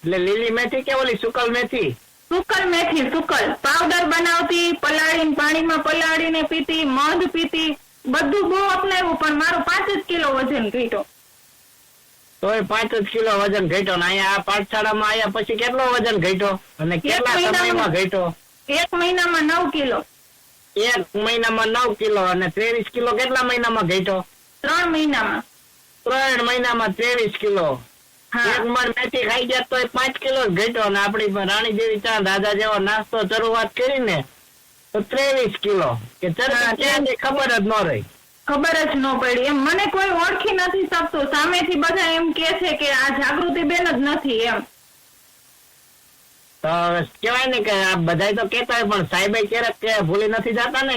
એટલે લીલી મેથી કે ઓલી સુકલ મેથી? સુકલ મેથી, સુકલ પાવડર બનાવતી, પલાળીને પાણીમાં પલાળીને પીતી, મધ પીતી, બધું બહુ અપનાવ્યું, પણ મારો 5 જ કિલો વજન ઘટ્યો. તોય 5 જ કિલો વજન ઘટ્યો. ને અહીંયા આ પાઠશાળામાં આયા પછી કેટલો વજન ઘટ્યો અને કેટલા સમયમાં ઘટ્યો? 1 મહિનામાં 9 કિલો. 1 મહિનામાં 9 કિલો. અને 23 કિલો કેટલા મહિનામાં ઘટ્યો? 3 મહિનામાં. 3 મહિનામાં 23 કિલો. 1 મણ મેથી ખાઈ ગયા તો 5 કિલો જ ઘટ્યો. અને આપણી રાણી જેવી ચા, રાજા જેવો નાસ્તો શરૂઆત કરીને તો 23 કિલો કે ક્યાંથી ખબર જ ન રહી. ખબર જ ન પડી. એમ મને કોઈ ઓળખી નથી શકતું. સામેથી બધા એમ કે છે કે આ જાગૃતિબેન જ નથી એમ. તો કેવાય ને કે આ બધા તો કેતા હોય, પણ સાહેબ ક્યારેક કે ભૂલી નથી જતા ને?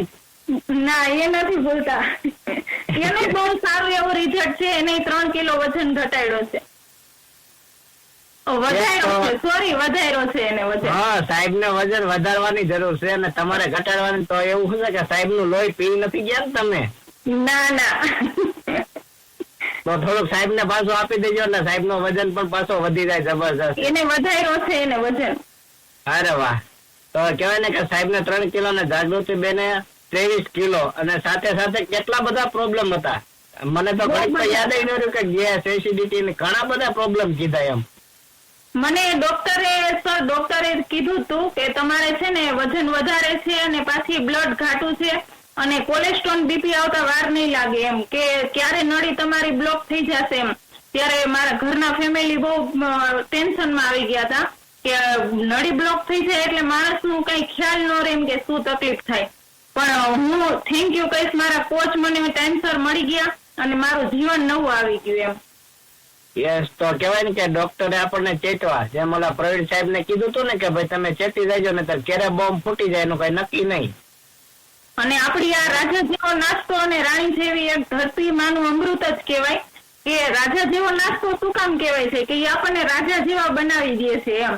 ના, એ નથી ભૂલતા. એનું બહુ સારું એવું રિઝલ્ટ છે. એને 3 કિલો વજન ઘટાડ્યો છે. વધાર્યો છે એને વજન. હા, સાહેબ ને વજન વધારવાની જરૂર છે અને તમારે ઘટાડવાની. તો એવું છે કે સાહેબ નું લોહી પી નથી ગયા ને તમે? ના. તો થોડુંક સાહેબ ને પાછું આપી દેજો એટલે સાહેબ નું વજન પણ પાછો વધી જાય. જબરજસ્ત. એને વધાર્યો છે એને વજન. અરે વાહ. તો કેવાય ને કે સાહેબ ને 3 કિલો ને જાગૃતિબેને 23 કિલો. અને સાથે સાથે કેટલા બધા પ્રોબ્લેમ હતા. મને તો ઘણી યાદ ન રહ્યું કે ગેસ, એસિડિટી ને ઘણા બધા પ્રોબ્લેમ કીધા એમ. મને ડોક્ટરે કીધું તું કે તમારે છે ને વજન વધારે છે અને પાછી બ્લડ ઘાટું છે અને કોલેસ્ટ્રોલ, બીપી આવતા વાર નહીં લાગે એમ કે ક્યારે નળી તમારી બ્લોક થઈ જશે એમ. ત્યારે મારા ઘરના ફેમિલી બહુ ટેન્શનમાં આવી ગયા હતા કે નળી બ્લોક થઈ જાય એટલે માણસનું કઈ ખ્યાલ ન રહે એમ કે શું તકલીફ થાય. પણ હું થેન્ક યુ કહીશ, મારા કોચ મને ટાઈમસર મળી ગયા અને મારું જીવન નવું આવી ગયું એમ. યસ, તો કેવાય ને કે ડોક્ટરે આપણને ચેતવા, જેમ ઓલા પ્રવીણ સાહેબ ને કીધું હતું ને કે ભાઈ તમે ચેતી જાયજો ને તો ક્યારે બોમ્બ ફૂટી જાય એનું કઈ નક્કી નહીં. અને આપડી આ રાજા જેવો નાસ્તો અને રાણી જેવી એક ધરતી માનું અમૃત જ કહેવાય કે રાજા જેવો નાસ્તો શું કામ કહેવાય છે કે એ આપણને રાજા જેવા બનાવી દે છે એમ,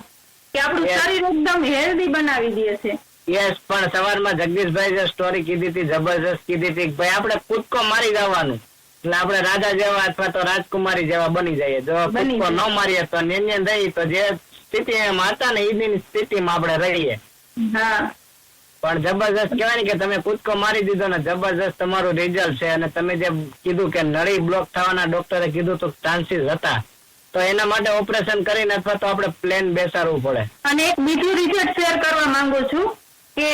કે આપણું Yes. શરીર એકદમ હેલ્ધી બનાવી દે છે. યસ, પણ સવારમાં જગદીશભાઈ જે સ્ટોરી કીધી હતી, જબરજસ્ત કીધી હતી કે ભાઈ આપણે કૂદકો મારી જવાનું એટલે આપણે રાજા જેવા અથવા તો રાજકુમારી જેવા બની જઈએ. જો બની કૂદકો ન જાય. મારીએ તો નિર્ણય રહી તો જે સ્થિતિ એમાં હતા ને એની સ્થિતિમાં આપણે રહીએ. હા પણ જબરજસ્ત કહેવાય ને કે તમે કૂદકો મારી દીધો ને જબરજસ્ત તમારું રિઝલ્ટ છે. અને તમે જે કીધું કે નળી બ્લોક થવાના ડોક્ટરે કીધું તો ચાન્સીસ હતા, તો એના માટે ઓપરેશન કરીને અથવા તો આપણે પ્લેન બેસાડવું પડે. અને એક બીજું રિઝલ્ટ શેર કરવા માંગુ છું કે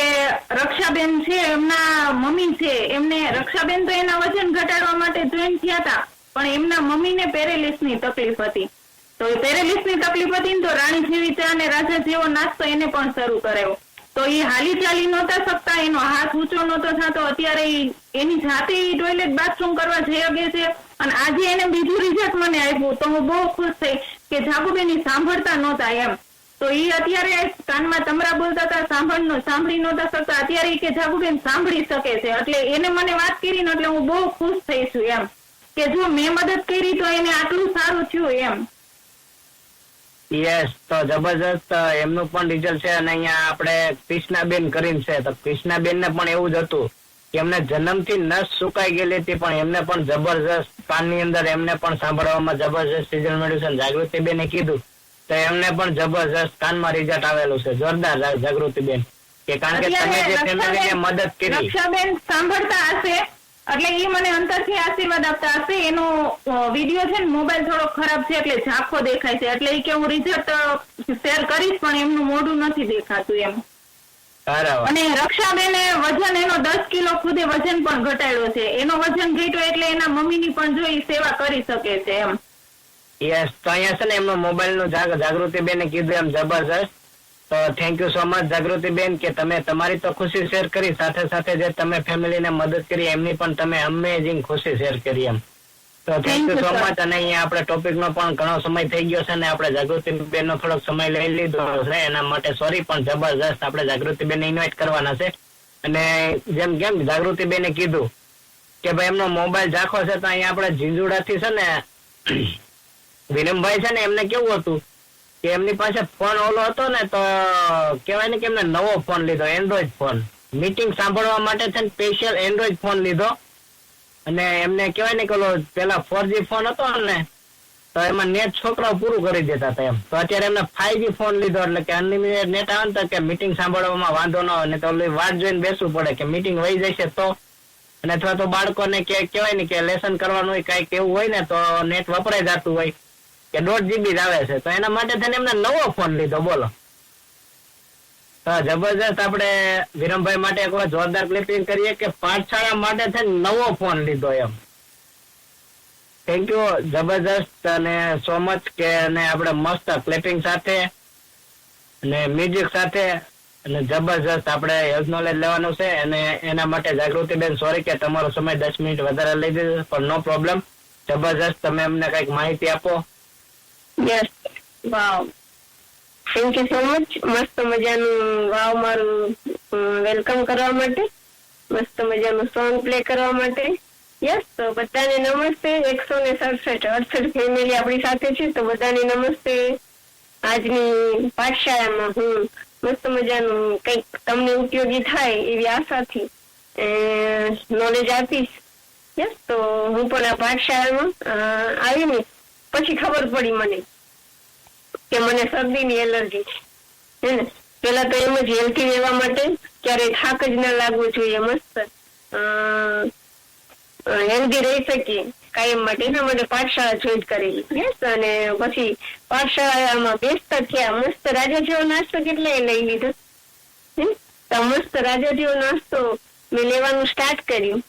રક્ષાબેન છે, એમના મમ્મી છે, એમને રક્ષાબેન તો એના વજન ઘટાડવા માટે જોઈન થયા હતા, પણ એમના મમ્મીને પેરેલિસની તકલીફ હતી. તો એ પેરેલિસની તકલીફ હતી ને તો રાણી જેવી ચા અને રાજા જેવો નાસ્તો એને પણ શરૂ કરાયો. તો એ હાલી ચાલી નહોતા શકતા, એનો હાથ ઊંચો નહોતો થતો. અત્યારે એની જાતે ટોયલેટ બાથરૂમ કરવા જઈ શકે છે. અને આજે એને બીજું રિઝલ્ટ મને આપ્યું તો હું બહુ ખુશ થઈ કે જાગુબેન ઈ સાંભળતા નહોતા એમ. તો એ અત્યારે કાનમાં તમરા બોલતા હતા, સાંભળી નહોતા શકતા, અત્યારે ઈ કે જાગુબેન સાંભળી શકે છે. એટલે એને મને વાત કરી ને એટલે હું બહુ ખુશ થઈ છું એમ, કે જો મેં મદદ કરી તો એને આટલું સારું થયું એમ. યસ, તો જબરજસ્ત એમનું પણ રિઝલ્ટ છે. અને અહીંયા આપણે કૃષ્ણાબેન કરીને છે, તો કૃષ્ણાબેન ને પણ એવું જ હતું કે એમને જન્મથી નસ સુકાઈ ગયેલી હતી, પણ એમને પણ જબરજસ્ત કાનની અંદર એમને પણ સાંભળવામાં જબરજસ્ત રિઝલ્ટ મળ્યું છે. જાગૃતિબેને કીધું તો એમને પણ જબરજસ્ત કાનમાં રિઝલ્ટ આવેલું છે. જોરદાર જાગૃતિબેન, કે કારણ કે તમે જે ફેમિલીને મદદ કરી. રક્ષાબેન સાંભળતા હશે એટલે એ મને અંતરથી આશીર્વાદ આપતા હશે. એનો વિડીયો છે ને મોબાઈલ થોડો ખરાબ છે એટલે ઝાંખો દેખાય છે, એટલે એ કે હું રિઝલ્ટ શેર કરીશ પણ એમનું મોઢું નથી દેખાતું એમ. અને રક્ષાબેને વજન એનો 10 કિલો ખુદે વજન પણ ઘટાડ્યો છે. એનો વજન ઘટ્યો એટલે એના મમ્મીની પણ જો સેવા કરી શકે છે એમ. યસ, તો અહીંયા છે ને એમનો મોબાઈલ નું જાગૃતિબેને કીધું એમ જબરજસ્ત. તો થેન્ક યુ સો મચ જાગૃતિબેન કે તમે તમારી તો ખુશી શેર કરી, સાથે સાથે જે તમે ફેમિલીને મદદ કરી એમની પણ તમે અમેઝિંગ ખુશી શેર કરી એમ. તો થેન્ક યુ સો મચ. અને અહીંયા આપણે ટોપિક નો પણ ઘણો સમય થઈ ગયો છે ને આપણે જાગૃતિબેન નો થોડોક સમય લઈ લીધો છે, એના માટે સોરી. પણ જબરજસ્ત આપણે જાગૃતિબેન ઇન્વાઇટ કરવાના છે. અને જેમ જાગૃતિબેને કીધું કે ભાઈ એમનો મોબાઈલ ઝાંખો છે, તો અહીંયા આપણે ઝીંઝુડાથી છે ને વિનમભાઈ છે ને એમને કેવું હતું કે એમની પાસે ફોન ઓલો હતો ને, તો કહેવાય ને કે એમને નવો ફોન લીધો, એન્ડ્રોઈડ ફોન. મીટિંગ સાંભળવા માટે છે ને સ્પેશિયલ એન્ડ્રોઈડ ફોન લીધો. અને એમને કહેવાય ને કે ઓલો પેલા 4G ફોન હતો ને, તો એમાં નેટ છોકરાઓ પૂરું કરી દેતા હતા એમ. તો અત્યારે એમને 5G ફોન લીધો, એટલે કે અનલિમિટેડ નેટ આવે ને, કે મીટિંગ સાંભળવામાં વાંધો ન આવે. તો વાટ જોઈને બેસવું પડે કે મીટિંગ વહી જશે તો. અને અથવા તો બાળકોને કહેવાય ને કે લેસન કરવાનું હોય, કઈક એવું હોય ને, તો નેટ વપરાઈ જતું હોય કે 1.5 GB જ આવે છે, તો એના માટે થઈને એમને નવો ફોન લીધો. બોલો, તો જબરજસ્ત. આપણે વિરમભાઈ માટે એક વાર જોરદાર ક્લિપિંગ કરીએ કે પાઠશાળા માટે થઈને નવો ફોન લીધો એમ. થેન્ક યુ, જબરજસ્ત અને સો મચ કે આપણે મસ્ત ક્લિપિંગ સાથે અને મ્યુઝિક સાથે અને જબરજસ્ત આપણે હેલ્થ નોલેજ લેવાનું છે. અને એના માટે જાગૃતિબેન સોરી કે તમારો સમય 10 મિનિટ વધારે લઈ દીધો, પણ નો પ્રોબ્લેમ. જબરજસ્ત, તમે અમને કઈક માહિતી આપો. Yes, wow, thank you so much. મસ્ત મજાનું વાવ મારું વેલકમ કરવા માટે, મસ્ત મજાનું સોંગ પ્લે કરવા માટે. યસ, તો બધાને નમસ્તે. 167 ફેમિલી આપણી સાથે છે, તો બધાને નમસ્તે. આજની પાઠશાળામાં હું મસ્ત મજાનું કંઈક તમને ઉપયોગી થાય એવી આશાથી નોલેજ આપીશ. યસ, તો હું પણ આ પાઠશાળામાં આવીને પછી ખબર પડી મને કે મને શરદીની એલર્જી છે ને. પેલા તો એમ જ હેલ્થી રહેવા માટે ક્યારેય થાક જ ના લાગવો જોઈએ, મસ્ત હેલ્ધી રહી શકીએ કાયમ માટે, એના માટે પાઠશાળા જોઈન કરેલી. યસ, અને પછી પાઠશાળામાં બેસતા થયા. મસ્ત રાજા જેવો નાસ્તો કેટલાય લઈ લીધો. તો મસ્ત રાજા જેવો નાસ્તો મેં લેવાનું સ્ટાર્ટ કર્યું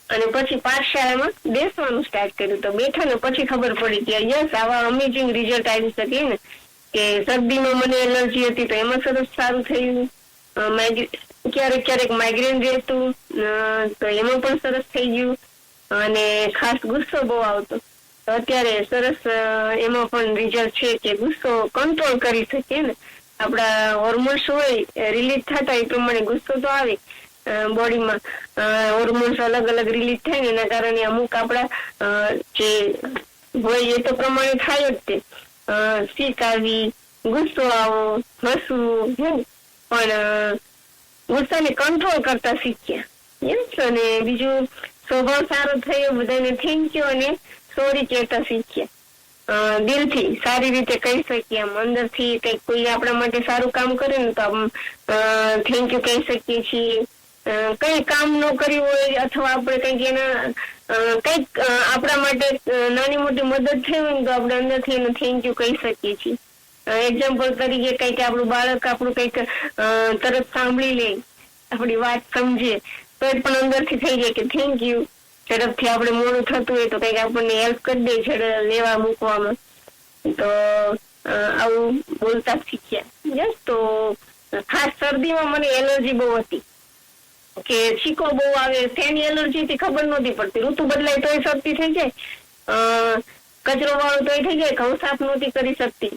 અને પછી પાઠશાળામાં બેસવાનું સ્ટાર્ટ કર્યું. તો બેઠા ને પછી ખબર પડી કે યસ, આવા અમેઝિંગ રિઝલ્ટ આવી શકે ને. કે શરદીમાં મને એલર્જી હતી તો એમાં સરસ સારું થયું. ક્યારેક માઇગ્રેન રહેતું તો એમાં પણ સરસ થઈ ગયું. અને ખાસ ગુસ્સો બહુ આવતો તો અત્યારે સરસ એમાં પણ રિઝલ્ટ છે કે ગુસ્સો કંટ્રોલ કરી શકીએ ને. આપણા હોર્મોન્સ હોય રિલીઝ થતા એ પ્રમાણે ગુસ્સો તો આવે બોડીમાં. હોર્મોન્સ અલગ અલગ રિલીઝ થાય ને એના કારણે અમુક આપણા જે હોય એ તો પ્રમાણે થાય જ તે. શીખ આવી, ગુસ્સો આવો, હસવું, પણ ગુસ્સાને કંટ્રોલ કરતા શીખ્યા. યસ, અને બીજું સ્વભાવ સારો થયો, બધાને થેન્ક યુ અને સોરી કહેતા શીખ્યા. દિલથી સારી રીતે કહી શકીએ, આમ અંદરથી કઈક કોઈ આપણા માટે સારું કામ કરે ને તો આમ થેન્ક યુ કહી શકીએ છીએ. કઈ કામ ન કર્યું હોય અથવા આપણે કઈક એના કઈક આપણા માટે નાની મોટી મદદ થઈ હોય ને તો આપણે અંદરથી એને થેન્ક યુ કહી શકીએ છીએ. એક્ઝામ્પલ તરીકે કઈક આપણું બાળક આપણું કઈક તરત સાંભળી લે, આપણી વાત સમજે તો એ પણ અંદરથી થઈ જાય કે થેન્ક યુ. ઝડપથી આપણે મોડું થતું હોય તો કઈક આપણને હેલ્પ કરી દે લેવા મૂકવામાં, તો આવું બોલતા શીખ્યા. યસ, તો ખાસ શરદીમાં મને એલર્જી બહુ હતી કે છીકો બહુ આવે, તેની એલર્જી થી ખબર નહોતી પડતી. ઋતુ બદલાય તોય શરદી થઈ જાય, કચરો વાળો તોય થઈ જાય, ઘઉં સાફ નહોતી કરી શકતી.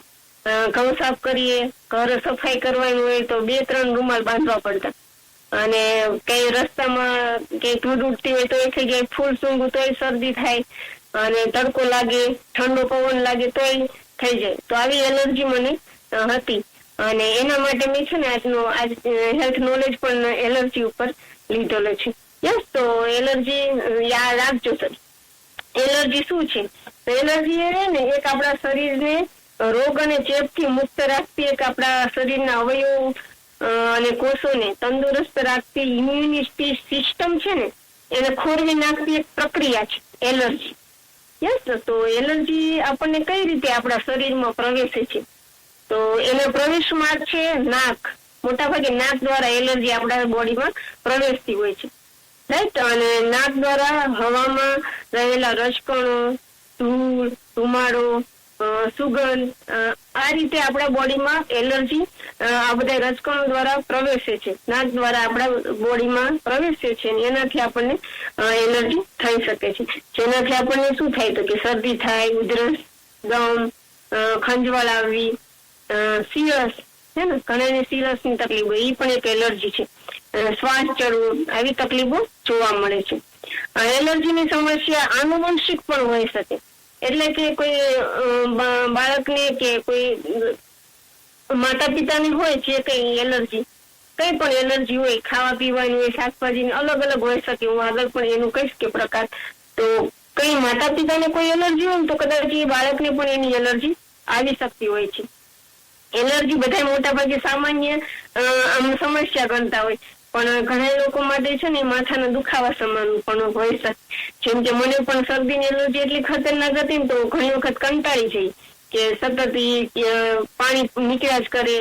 ઘઉં સાફ કરીએ, ઘર સફાઈ કરવાનું હોય તો 2-3 રૂમાલ બાંધવા પડતા, અને કઈ રસ્તામાં કઈ ધૂળ ઉડતી હોય તો એ થઈ જાય, ફૂલ સૂંઘું તોય શરદી થાય, અને તડકો લાગે, ઠંડો પવન લાગે તોય થઈ જાય. તો આવી એલર્જી મને હતી, અને એના માટે મેં છે ને આજ હેલ્થ નોલેજ પણ એલર્જી ઉપર લીધેલો છે. યસ, તો એલર્જી યાદ રાખજો સર. એલર્જી શું છે? તો એલર્જી એ ને એક આપણા શરીરને રોગ અને ચેપથી મુક્ત રાખતી, એક આપણા શરીરના અવયવ અને કોષોને તંદુરસ્ત રાખતી ઇમ્યુનિટી સિસ્ટમ છે ને એને ખોરવી નાખતી એક પ્રક્રિયા છે એલર્જી. યસ, તો એલર્જી આપણને કઈ રીતે આપણા શરીરમાં પ્રવેશે છે? તો એનો પ્રવેશ માર્ગ છે નાક. મોટાભાગે નાક દ્વારા એલર્જી આપણા બોડીમાં પ્રવેશતી હોય છે, રાઈટ. અને નાક દ્વારા હવામાં રહેલા રજકણો, ધૂળ, ધુમાડો, સુગંધ, આ રીતે આપણા બોડીમાં એલર્જી આ બધા રજકણો દ્વારા પ્રવેશે છે, નાક દ્વારા આપણા બોડીમાં પ્રવેશે છે, એનાથી આપણને એલર્જી થઈ શકે છે. જેનાથી આપણને શું થાય તો કે શરદી થાય, ઉધરસ, દમ, ખંજવાળ આવવી, સિરસ છે ને, ઘણાને સિરસ ની તકલીફ હોય, એ પણ એક એલર્જી છે. શ્વાસ ચડવું, આવી તકલીફો જોવા મળે છે. એલર્જીની સમસ્યા આનુવંશિક પણ હોઈ શકે, એટલે કે કોઈ બાળકને કે કોઈ માતા પિતાની હોય છે કઈ એલર્જી, કઈ પણ એલર્જી હોય, ખાવા પીવાની હોય, શાકભાજીની અલગ અલગ હોઈ શકે. હું આગળ પણ એનું કહીશ કે પ્રકાર. તો કઈ માતા પિતાને કોઈ એલર્જી હોય તો કદાચ એ બાળકને પણ એની એલર્જી આવી શકતી હોય છે. એલર્જી બધા મોટા ભાગે સામાન્ય આમ સમસ્યા ગણતા હોય, પણ ઘણા લોકો માટે છે ને માથાના દુખાવા સમાન પણ હોય શકે. જેમ કે મને પણ શરદીની એલર્જી એટલી ખતરનાક હતી ને તો ઘણી વખત કંટાળી જઈ કે સતત પાણી નીકળ્યા જ કરે.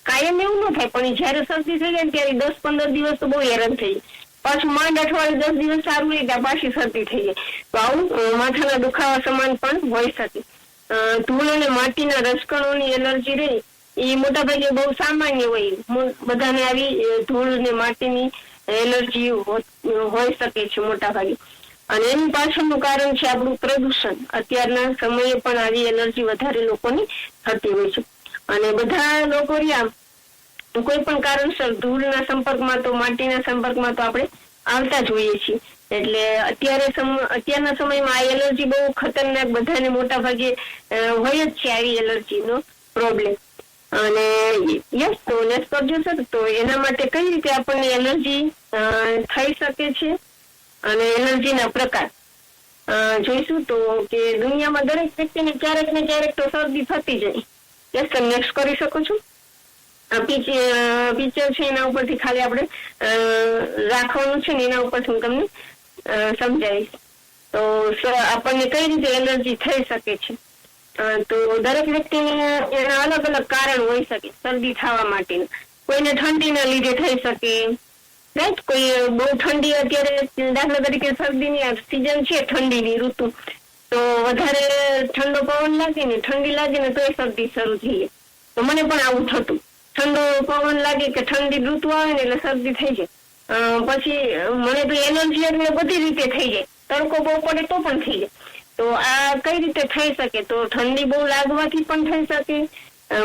કાયમ એવું ન થાય, પણ જયારે શરદી થઈ જાય ને ત્યારે 10-15 દિવસ તો બહુ હેરાન થઈ, પાછું માંડ અઠવાડિયે 10 દિવસ સારું રહી ત્યાં પાછી શરદી થઈ જાય. તો આવું માથાના દુખાવા સમાન પણ હોઈ શકે. ધૂળ અને માટીના રજકણોની એલર્જી રહી એ મોટા ભાગે બહુ સામાન્ય હોય, બધાને આવી ધૂળ ને માટીની એલર્જી હોઈ શકે છે મોટા ભાગે. અને એની પાછળનું કારણ છે આપણું પ્રદૂષણ. અત્યારના સમયે પણ આવી એલર્જી વધારે લોકોની થતી હોય છે, અને બધા લોકો રહ્યા કોઈ પણ કારણસર ધૂળના સંપર્કમાં તો માટીના સંપર્કમાં તો આપણે આવતા જ હોઈએ છીએ. એટલે અત્યારના સમયમાં આ એલર્જી બહુ ખતરનાક, બધાને મોટા ભાગે હોય જ છે આવી એલર્જીનો પ્રોબ્લેમ. અને યસ, તો નેક્સ્ટ કરજો સર. તો એના માટે કઈ રીતે આપણને એલર્જી થઈ શકે છે અને એલર્જીના પ્રકાર જોઈશું. તો કે દુનિયામાં દરેક વ્યક્તિને ક્યારેક ને ક્યારેક તો શરદી થતી જાય. યસ સર, નેક્સ્ટ કરી શકો છો. પિક્ચર છે એના ઉપરથી ખાલી આપણે રાખવાનું છે ને એના ઉપરથી હું તમને સમજાવીશ. તો આપણને કઈ રીતે એલર્જી થઈ શકે છે. તો દરેક વ્યક્તિને એના અલગ અલગ કારણ હોઈ શકે શરદી થવા માટેના. કોઈને ઠંડીના લીધે થઈ શકે, રાઈટ. કોઈ બહુ ઠંડી, અત્યારે દાખલા તરીકે શરદીની સિઝન છે, ઠંડીની ઋતુ, તો વધારે ઠંડો પવન લાગે ને, ઠંડી લાગે ને તો એ શરદી શરૂ થઈ જાય. તો મને પણ આવું થતું, ઠંડો પવન લાગે કે ઠંડી ઋતુ આવે ને એટલે શરદી થઈ જાય. પછી મને તો એલર્જી એટલે બધી રીતે થઈ જાય, તડકો બહુ પડે તો પણ થઈ જાય. તો આ કઈ રીતે થઈ શકે? તો ઠંડી બહુ લાગવાથી પણ થઈ શકે,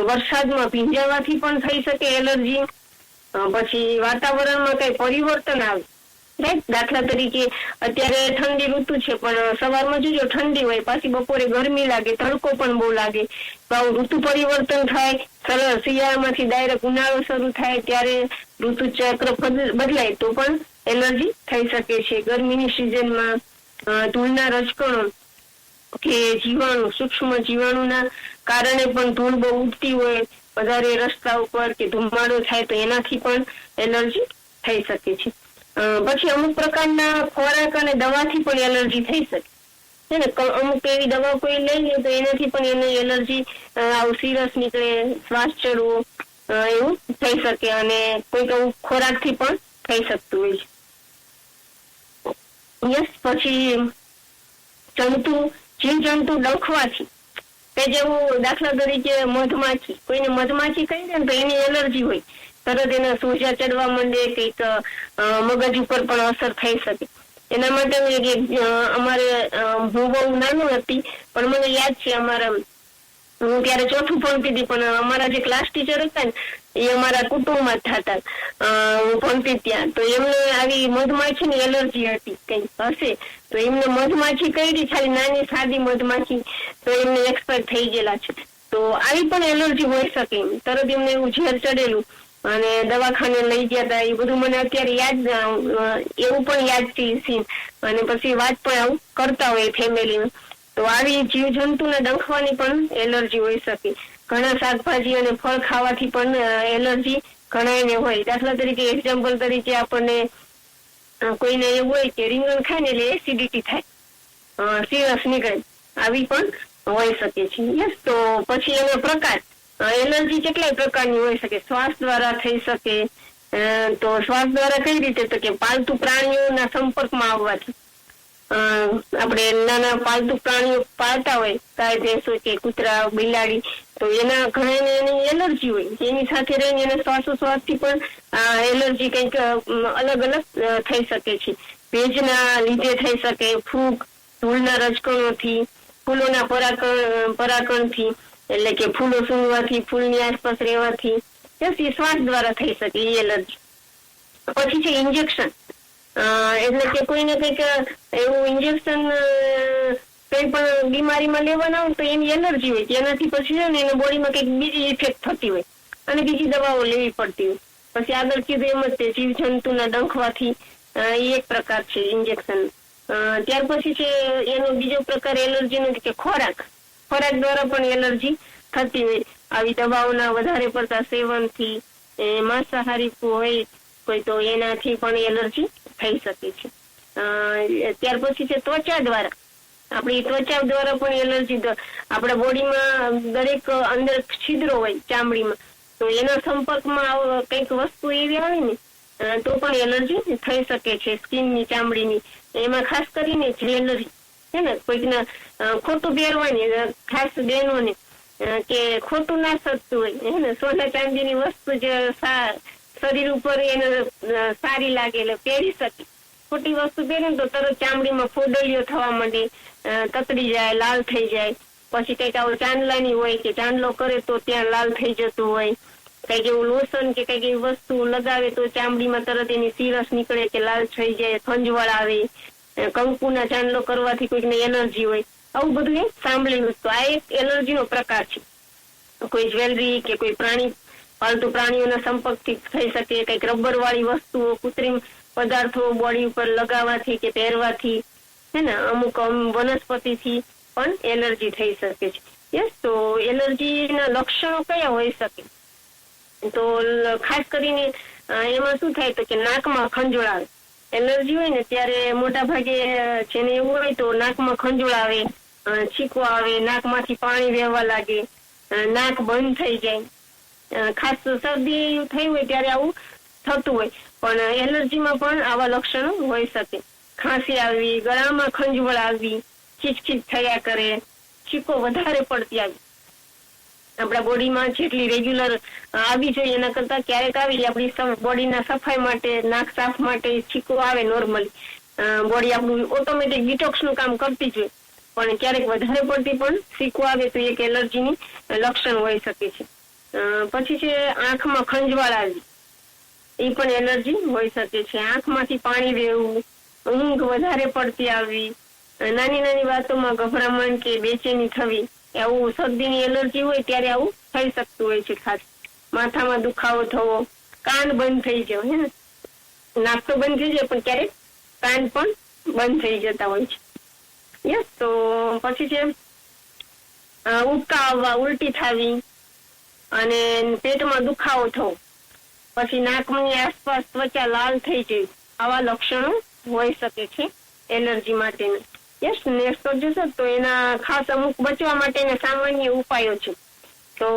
વરસાદમાં ભીંજાવાથી પણ થઈ શકે એલર્જી, પછી વાતાવરણમાં કઈ પરિવર્તન આવે રાઈટ. દાખલા તરીકે અત્યારે ઠંડી ઋતુ છે, પણ સવારમાં જોજો ઠંડી હોય, પાછી બપોરે ગરમી લાગે, તડકો પણ બહુ લાગે. તો આવું ઋતુ પરિવર્તન થાય, શિયાળામાંથી ડાયરેક્ટ ઉનાળો શરૂ થાય, ત્યારે ઋતુ ચક્ર બદલાય તો પણ એલર્જી થઈ શકે છે. ગરમીની સિઝનમાં ધૂળના રજકણો કે જીવાણુ, સૂક્ષ્મ જીવાણુના કારણે પણ ધૂળ બહુ ઉડતી હોય, વધારે રસ્તા ઉપર કે ધુમાડો થાય તો એનાથી પણ એલર્જી થઈ શકે છે. પછી અમુક પ્રકારના ખોરાક અને દવાથી પણ એલર્જી થઈ શકે છે ને. અમુક એવી દવા કોઈ લઈ લે તો એનાથી પણ એને એલર્જી, આવું સિરસ નીકળે, શ્વાસ ચડવો, એવું થઈ શકે. અને કોઈક અમુક ખોરાકથી પણ થઈ શકતું હોય છે. યસ. પછી જીવજંતુ ડંખવાથી, કે જેવું દાખલા તરીકે મધમાખી, કોઈને મધમાખી કહી દે ને તો એની એલર્જી હોય, તરત એને સોજા ચડવા માંડે, કંઈક મગજ ઉપર પણ અસર થઈ શકે. એના માટે અમારે, હું બહુ નાનું હતી પણ મને યાદ છે, હું ત્યારે ચોથું ભણતી હતી, પણ અમારા જે ક્લાસ ટીચર હતા ને એ અમારા કુટુંબમાં જ હતા, હું ભણતી ત્યાં. તો એમને આવી મધમાખીની એલર્જી હતી, કઈ હશે તો એમને મધમાખી કરી, ખાલી નાની સાદી મધમાખી, તો એમને એક્સપાયર થઈ ગયેલા છે. તો આવી પણ એલર્જી હોઈ શકે. તરત એમને એવું ઝેર ચડેલું અને દવાખાને લઈ ગયા હતા, એ બધું મને અત્યારે યાદ, એવું પણ યાદ છે સીન. અને પછી વાત પણ આવું કરતા હોય ફેમિલીમાં. તો આવી જીવજંતુને ડંખવાની પણ એલર્જી હોઈ શકે. ઘણા શાકભાજી અને ફળ ખાવાથી પણ એલર્જી ઘણાને હોય. દાખલા તરીકે, એક્ઝામ્પલ તરીકે, આપણને કોઈને એવું હોય કે રીંગણ ખાય ને એટલે એસિડિટી થાય, સિરસ નીકળે, આવી પણ હોઈ શકે છે. યસ. તો પછી એનો પ્રકાર, એલર્જી કેટલાય પ્રકારની હોઈ શકે. શ્વાસ દ્વારા થઈ શકે. તો શ્વાસ દ્વારા કઈ રીતે? તો કે પાલતુ પ્રાણીઓના સંપર્કમાં આવવાથી. આપણે નાના પાલતુ પ્રાણીઓ પાળતા હોય, ગાય, ભેંસો કે કૂતરા, બિલાડી, તો એના ઘણાને એની એલર્જી હોય. એની સાથે રહીને એને શ્વાસોશ્વાસથી પણ એલર્જી કંઈક અલગ અલગ થઈ શકે છે. ભેજના લીધે થઈ શકે, ફૂગ, ધૂળના રજકણોથી, ફૂલોના પરાગણથી, એટલે કે ફૂલો સૂંઘવાથી, ફૂલની આસપાસ રહેવાથી, એ શ્વાસ દ્વારા થઈ શકે એ એલર્જી. પછી છે ઇન્જેક્શન, એટલે કે કોઈને કંઈક એવું ઇન્જેક્શન કઈ પણ બીમારીમાં લેવાના હોય તો એની એલર્જી હોય, એનાથી પછી છે ને એને બોડીમાં કંઈક બીજી ઇફેક્ટ થતી હોય અને બીજી દવાઓ લેવી પડતી હોય. પછી આગળ કીધું એમ જ તે જીવજંતુના ડંખવાથી, એ એક પ્રકાર છે ઇન્જેક્શન. ત્યાર પછી છે એનો બીજો પ્રકાર એલર્જીનો કે ખોરાક દ્વારા પણ એલર્જી થતી હોય. આવી દવાઓના વધારે પડતા સેવનથી, માંસાહારી હોય કોઈ તો એનાથી પણ એલર્જી થઈ શકે છે. ત્યાર પછી છે ત્વચા દ્વારા, આપણી ત્વચા દ્વારા પણ એલર્જી. આપણા બોડીમાં દરેક અંદર છિદ્રો હોય ચામડીમાં, તો એના સંપર્કમાં કંઈક વસ્તુ એવી આવે ને તો પણ એલર્જી થઈ શકે છે સ્કિનની, ચામડીની. એમાં ખાસ કરીને જ્વેલરી છે ને, કોઈકના ખોટું પહેરવાની, ખાસ બહેનોને કે ખોટું ના સજતું હોય હે ને, સોના ચાંદીની વસ્તુ જે શરીર ઉપર એને સારી લાગે એટલે પહેરી શકે. ખોટી વસ્તુ પહેરે તો તરત ચામડીમાં ફોડલીઓ થવા માંડે, તતડી જાય, લાલ થઈ જાય. પછી કઈક આવું ચાંદલાની હોય કે ચાંદલો કરે તો ત્યાં લાલ થઈ જતું હોય. કઈક એવું લોશન કે કઈક એવી વસ્તુ લગાવે તો ચામડીમાં તરત એની સિરસ નીકળે કે લાલ થઈ જાય, ખંજવાળ આવે. કંકુના ચાંદલો કરવાથી કોઈકને એલર્જી હોય. આવું બધું એ સાંભળેલું. તો આ એક એલર્જીનો પ્રકાર છે. કોઈ જ્વેલરી કે કોઈ પાલતુ પ્રાણીઓના સંપર્કથી થઈ શકે. કઈક રબર વાળી વસ્તુઓ, કૃત્રિમ પદાર્થો બોડી ઉપર લગાવવાથી કે પહેરવાથી, હે ને, અમુક વનસ્પતિથી પણ એલર્જી થઈ શકે છે. યસ. તો એલર્જીના લક્ષણો કયા હોઈ શકે? તો ખાસ કરીને એમાં શું થાય તો કે નાકમાં ખંજોળ આવે. એલર્જી હોય ને ત્યારે મોટા ભાગે જેને એવું હોય તો નાકમાં ખંજોળ આવે, છીકો આવે, નાકમાંથી પાણી વહેવા લાગે, નાક બંધ થઈ જાય. ખાસ શરદી થઈ હોય ત્યારે આવું થતું હોય. પણ એલર્જીમાં પણ આવા લક્ષણો હોઈ શકે. ખાંસી આવી, ગળામાં ખંજવળ આવી, ખીચખીચ થયા કરે, છીકો વધારે પડતી આવી. આપણા બોડીમાં જેટલી રેગ્યુલર આવી જોઈએ એના કરતા ક્યારેક આવી, આપણી બોડીના સફાઈ માટે, નાક સાફ માટે છીકો આવે નોર્મલી. બોડી આપણું ઓટોમેટિક ડિટોક્સનું કામ કરતી જ હોય, પણ ક્યારેક વધારે પડતી પણ છીકો આવે તો એક એલર્જીની લક્ષણ હોઈ શકે છે. પછી છે આંખમાં ખંજવાળ આવી, એ પણ એલર્જી હોઈ શકે છે. આંખમાંથી પાણી વહેવું, ઊંઘ વધારે પડતી આવવી, નાની નાની વાતોમાં ગભરામણ કે બેચેની થવી, આવું શરદીની એલર્જી હોય ત્યારે આવું થઈ શકતું હોય છે. ખાસ માથામાં દુખાવો થવો, કાન બંધ થઈ જવો, હે ને, નાક તો બંધ થઈ જાય પણ ક્યારેક કાન પણ બંધ થઈ જતા હોય છે. યસ, તો પછી છે ઉબકા આવવા, ઉલટી થવી અને પેટમાં દુખાવો થવો, પછી નાકની આસપાસ ત્વચા લાલ થઈ જાય, આવા લક્ષણો હોઈ શકે છે એલર્જી માટેના. યસ, નેક્સ્ટ જોશો તો એના ખાસ અમુક બચવા માટેના સામાન્ય ઉપાયો છે. તો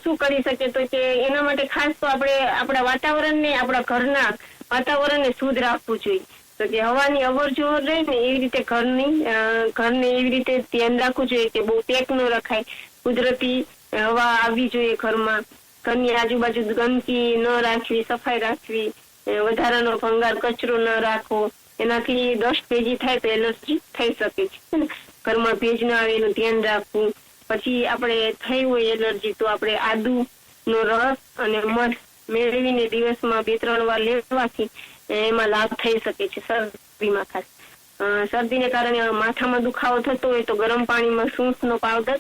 શું કરી શકે તો કે એના માટે ખાસ તો આપણે આપણા વાતાવરણને, આપણા ઘરના વાતાવરણને શુદ્ધ રાખવું જોઈએ. તો કે હવાની અવર જવર રહે ને એવી રીતે ઘરને એવી રીતે ધ્યાન રાખવું જોઈએ કે બહુ પેક ન રખાય, કુદરતી હવા આવવી જોઈએ ઘરમાં, ઘરની આજુબાજુ ગંદકી ન રાખવી, સફાઈ રાખવી, વધારાનો ભંગાર કચરો ન રાખવો, એનાથી ડસ્ટ ભેજી થાય તો એલર્જી થઈ શકે છે. ઘરમાં ભેજ ન આવે એનું ધ્યાન રાખવું. પછી આપણે થઈ હોય એલર્જી તો આપણે આદુ નો રસ અને મધ મેળવીને દિવસમાં 2-3 વાર લેવાથી એમાં લાભ થઈ શકે છે શરદીમાં. ખાસ શરદીને કારણે માથામાં દુખાવો થતો હોય તો ગરમ પાણીમાં સૂંઠનો પાવડર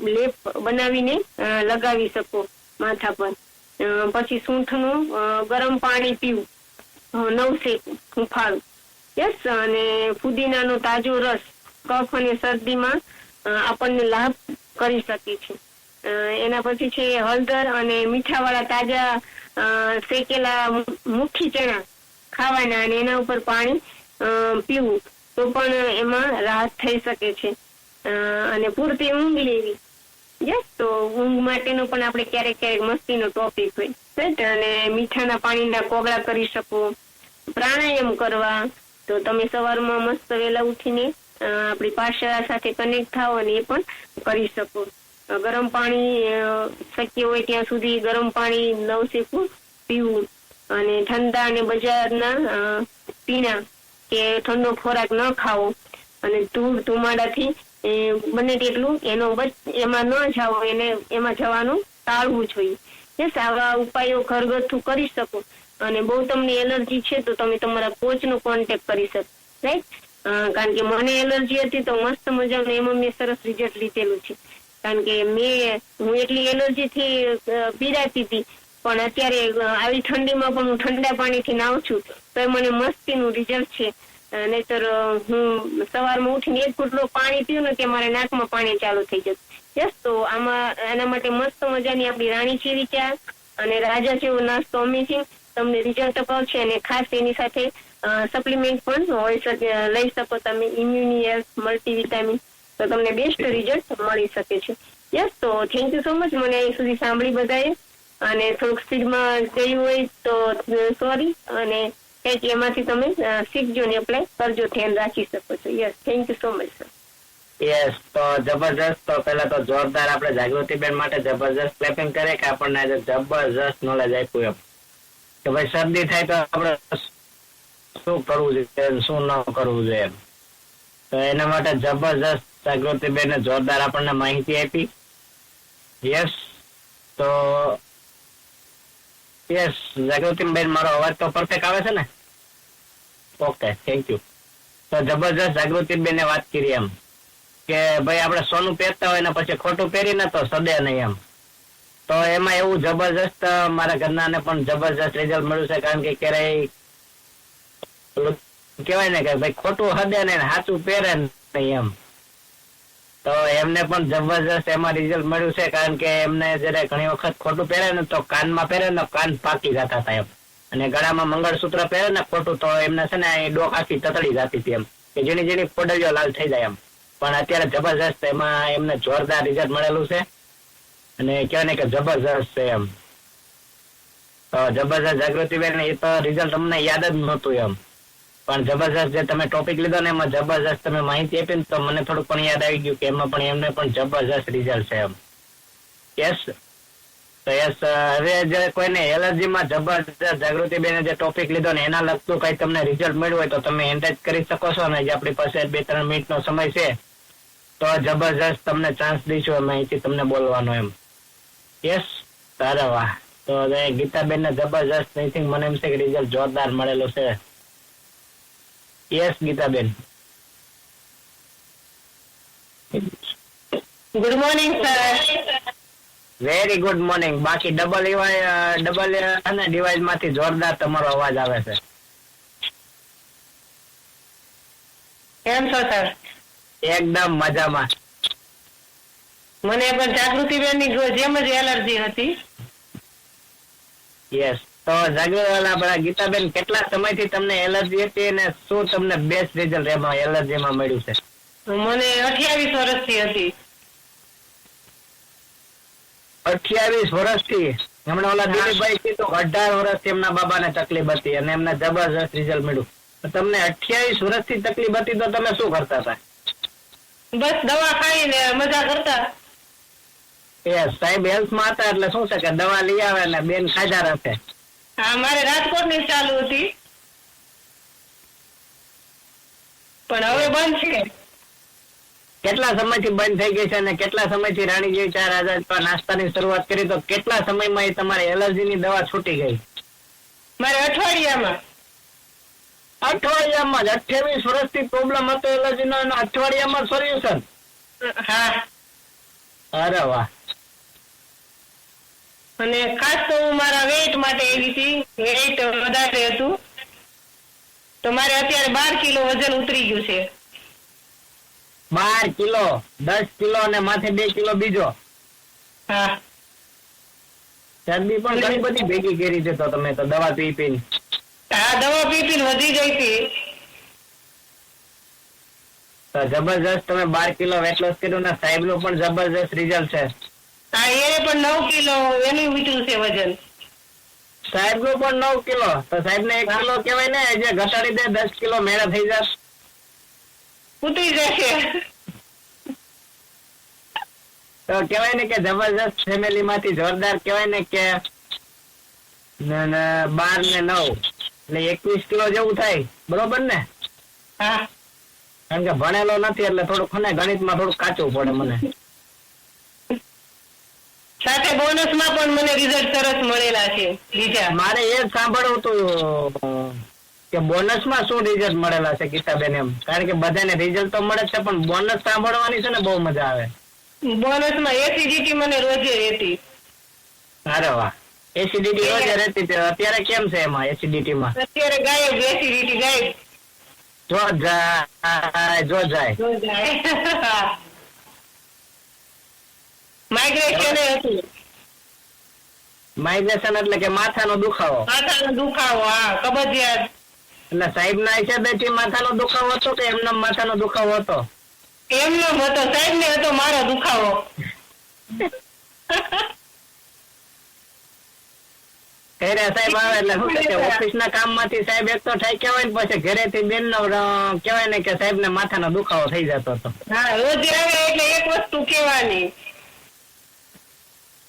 લેપ બનાવીને લગાવી શકો માથા પર. પછી સૂંઠનું ગરમ પાણી પીવું, નવશેકું, હુંફાળું. યસ, અને ફુદીનાનો તાજો રસ કફ અને શરદીમાં આપણને લાભ કરી શકે છે. એના પછી છે હળદર અને મીઠાવાળા તાજા શેકેલા મુઠ્ઠી ચણા ખાવાના અને એના ઉપર પાણી પીવું તો પણ એમાં રાહત થઈ શકે છે. અને પૂરતી ઊંઘ લેવી. યસ, તો ઊંઘ માટેનો પણ આપણે ક્યારેક ક્યારેક મસ્તીનો ટોપિક હોય, રાઈટ. અને મીઠાના પાણીના કોગળા કરી શકો. પ્રાણાયામ કરવા, તો તમે સવારમાં મસ્ત વહેલા ઉઠીને આપણી પાછળ સાથે કનેક્ટ થાવ અને એ પણ કરી શકો. ગરમ પાણી શક્ય હોય ત્યાં સુધી ગરમ પાણી નવશેકું પીવું અને ઠંડા અને બજારના પીણા કે ઠંડો ખોરાક ન ખાવો અને ધૂળ ધુમાડાથી બને તેટલું એમાં ન જાઓ, એમાં જવાનું ટાળવું જોઈએ. યસ, આવા ઉપાયો ઘરગથ્થુ કરી શકો. અને બહુ તમને એલર્જી છે તો તમે તમારા કોચનો કોન્ટેક્ટ કરી શકો, રાઈટ. કારણ કે મને એલર્જી હતી તો મસ્ત મજાનું એમાં મેં સરસ રિઝલ્ટ લીધેલું છે. કારણ કે હું એટલી એલર્જીથી પીડાતી હતી પણ અત્યારે આવી ઠંડીમાં પણ હું ઠંડા પાણીથી નાહું છું તો મને મસ્તીનું રિઝલ્ટ છે. નહીતર હું સવારમાં ઉઠીને 1 ઘૂંટડો પાણી પીવું ને કે મારે નાકમાં પાણી ચાલુ થઈ જતું. યસ, તો એના માટે મસ્ત મજાની આપણી રાણી જેવી ચા અને રાજા જેવો નાસ્તો અમેઝિંગ તમને રિઝલ્ટ અપાવશે. અને ખાસ એની સાથે સપ્લિમેન્ટ પણ હોઈ શકે, લઈ શકો તમે, ઇમ્યુનિયર મલ્ટીવિટામિન, તો તમને બેસ્ટ રિઝલ્ટ મળી શકે છે. યસ, તો થેન્ક યુ સો મચ. મને અહીં સુધી સાંભળી બધાએ અને થોડુંક સ્પીડમાં ગયું હોય તો સોરી, અને કંઈક એમાંથી તમે શીખજો ને એપ્લાય કરજો, ધ્યાન રાખી શકો છો. Yes, thank you so much sir. Yes, તો જબરજસ્ત. તો પેલા તો જોરદાર આપણે જાગૃતિબેન માટે જબરજસ્ત ક્લેપિંગ કરે કે આપણને આજે જબરજસ્ત નોલેજ આપ્યું એમ કે ભાઈ શરદી થાય તો આપણે શું કરવું જોઈએ, શું ન કરવું જોઈએ એમ. તો એના માટે જબરજસ્ત જાગૃતિબેને જોરદાર આપણને માહિતી આપી. યસ, તો યસ જાગૃતિબેન, મારો અવાજ તો પરફેક્ટ આવે છે ને? Okay, thank you. તો જબરજસ્ત જાગૃતિબેને વાત કરી એમ કે ભાઈ આપણે સોનું પહેરતા હોય ને પછી ખોટું પહેરીને તો સદે નહીં એમ. તો એમાં એવું જબરજસ્ત મારા ઘરનાને પણ જબરજસ્ત રિઝલ્ટ મળ્યું છે. કારણ કે ક્યારેય કહેવાય ને કે ભાઈ ખોટું હદે ને સાચું પહેરે નહીં એમ. તો એમને પણ જબરજસ્ત એમાં રિઝલ્ટ મળ્યું છે. કારણ કે એમને જયારે ઘણી વખત ખોટું પહેરે ને તો કાનમાં પહેરે ને કાન પાકી જતા હતા એમ, અને ગળામાં મંગળસૂત્ર પહેરે ને ખોટું તો એમને છે ને ડોક આખી તતડી જતી હતી એમ, કે જેની જેની પોડલીઓ લાલ થઈ જાય એમ. પણ અત્યારે જબરજસ્ત એમાં એમને જોરદાર રિઝલ્ટ મળેલું છે અને કહેવાય ને કે જબરજસ્ત છે એમ. તો જબરજસ્ત જાગૃતિબેન, એ તો રિઝલ્ટ અમને યાદ જ નહોતું એમ, પણ જબરજસ્ત જે તમે ટોપિક લીધો ને એમાં જબરજસ્ત તમે માહિતી આપી ને તો મને થોડુંક પણ યાદ આવી ગયું કે એમાં પણ એમને પણ જબરજસ્ત રિઝલ્ટ છે એમ. યસ, તો યસ, હવે જે કોઈને એલર્જીમાં જબરજસ્ત જાગૃતિબેને જે ટોપિક લીધો ને એના લગતું કઈ તમને રિઝલ્ટ મળ્યું હોય તો તમે એન્ટેજ કરી શકો છો. ને જે આપણી પાસે 2-3 મિનિટનો સમય છે તો જબરજસ્ત તમને ચાન્સ દઈશું અમે અહીંથી તમને બોલવાનો એમ. યસ, તારે વાહ. તો ગીતાબેન ને જબરજસ્ત નહીં મને એમ છે કે રિઝલ્ટ જોરદાર મળેલું છે. Yes Geetaben. Good morning sir. Very good morning. બાકી ડબલ અને ડિવાઇસ માંથી જોરદાર તમારો અવાજ આવે છે. કેમ છો સર? એકદમ મજામાં. મને પણ જાગૃતિબેન ની જેમ જ એલર્જી હતી. યસ. તો આપણા ગીતાબેન કેટલા સમયથી તમને એલર્જી હતી અને શું તમને બેસ્ટ રિઝલ્ટ એમાં એલર્જીમાં મળ્યું છે? મને 28 વર્ષથી હતી. 28 વર્ષથી? હમણાં ઓલા દિલીપભાઈ કીધું 18 વર્ષથી એમના બાબાને તકલીફ હતી અને એમને જબરજસ્ત રિઝલ્ટ મળ્યું. તમને 28 વર્ષથી તકલીફ હતી તો તમે શું કરતા હતા? બસ દવા ખાઈને મજા કરતા. સાહેબ હેલ્થમાં હતા એટલે શું છે કે દવા લઈ આવે ને બેન ખાધા રાખે. હા, મારે રાજકોટ ની ચાલુ હતી પણ હવે બંધ છે. કેટલા સમયથી બંધ થઈ ગઈ છે અને કેટલા સમયથી રાણીજી 4000 નાસ્તાની શરૂઆત કરી તો કેટલા સમયમાં એ તમારી એલર્જીની દવા છૂટી ગઈ? મારે અઠવાડિયામાં જ 28 વર્ષથી પ્રોબ્લેમ હતો એલર્જીનો અને અઠવાડિયામાં સોલ્યુશન? હા. અરે વાહ. અને ખાસ તો હું મારા વેઇટ માટે આવી હતી. વેઇટ વધારે હતું તો મારે અત્યારે 12 કિલો વજન ઉતરી ગયું છે. 12 કિલો? 10 કિલો અને માથે 2 કિલો બીજો? હા. ચરબી પણ ઘણી બધી ભેગી કરી છે તો તમે તો દવા પી પીને. હા, દવા પી વધી ગઈ હતી. તો જબરજસ્ત તમે 12 કિલો વેટ લોસ કર્યું ને સાહેબ નું પણ જબરજસ્ત રિઝલ્ટ છે. હા, એને પણ 9 કિલો એનું વીટું છે વજન. સાહેબ નું પણ 9 કિલો? તો સાહેબ ને 1 કિલો કેવાય ને જે ઘટાડી દે 10 કિલો મેળા થઈ જાય. ઉતરી જશે. તો કેવાય ને કે જબરજસ્ત ફેમિલી માંથી જોરદાર કેવાય ને કે 12 ને 9 એટલે 21 કિલો જેવું થાય, બરોબર ને? હા. કારણ કે ભણેલો નથી એટલે થોડુંક મને ગણિતમાં થોડુંક કાચું પડે મને. સાથે બોનસમાં પણ મને રિઝલ્ટ સરસ મળેલા છે બીજા. મારે એ જ સાંભળવું હતું કે બોનસમાં શું રિઝલ્ટ મળેલા છે ગીતાબેન એમ? કારણ કે બધાને રિઝલ્ટ તો મળે છે પણ બોનસ સાંભળવાની છે ને બહુ મજા આવે. બોનસમાં એસિડિટી મને રોજે રહેતી. અરે વાહ. એસિડિટી રોજે રહેતી છે. અત્યારે કેમ છે એમાં એસિડિટીમાં? અત્યારે ગાયબ. એસિડિટી ગાયબ. જો જાય. માઇગ્રેશન હતું. માઇગ્રેશન એટલે કે માથાનો દુખાવો? માથાનો દુખાવો. હા, કબજિયાત. એટલે સાહેબ ના હિસાબે માથાનો દુખાવો હતો કે એમનો માથાનો દુખાવો હતો? એમનો હતો. સાહેબ ને હતો મારો દુખાવો. ઘરે સાહેબ આવે એટલે શું કે ઓફિસ ના કામ માંથી સાહેબ એક તો થાય કેવાય ને પછી ઘરેથી બેન નો કેવાય ને કે સાહેબ ને માથાનો દુખાવો થઈ જતો હતો. હા, રોજ આવે એટલે એક વસ્તુ કહેવાની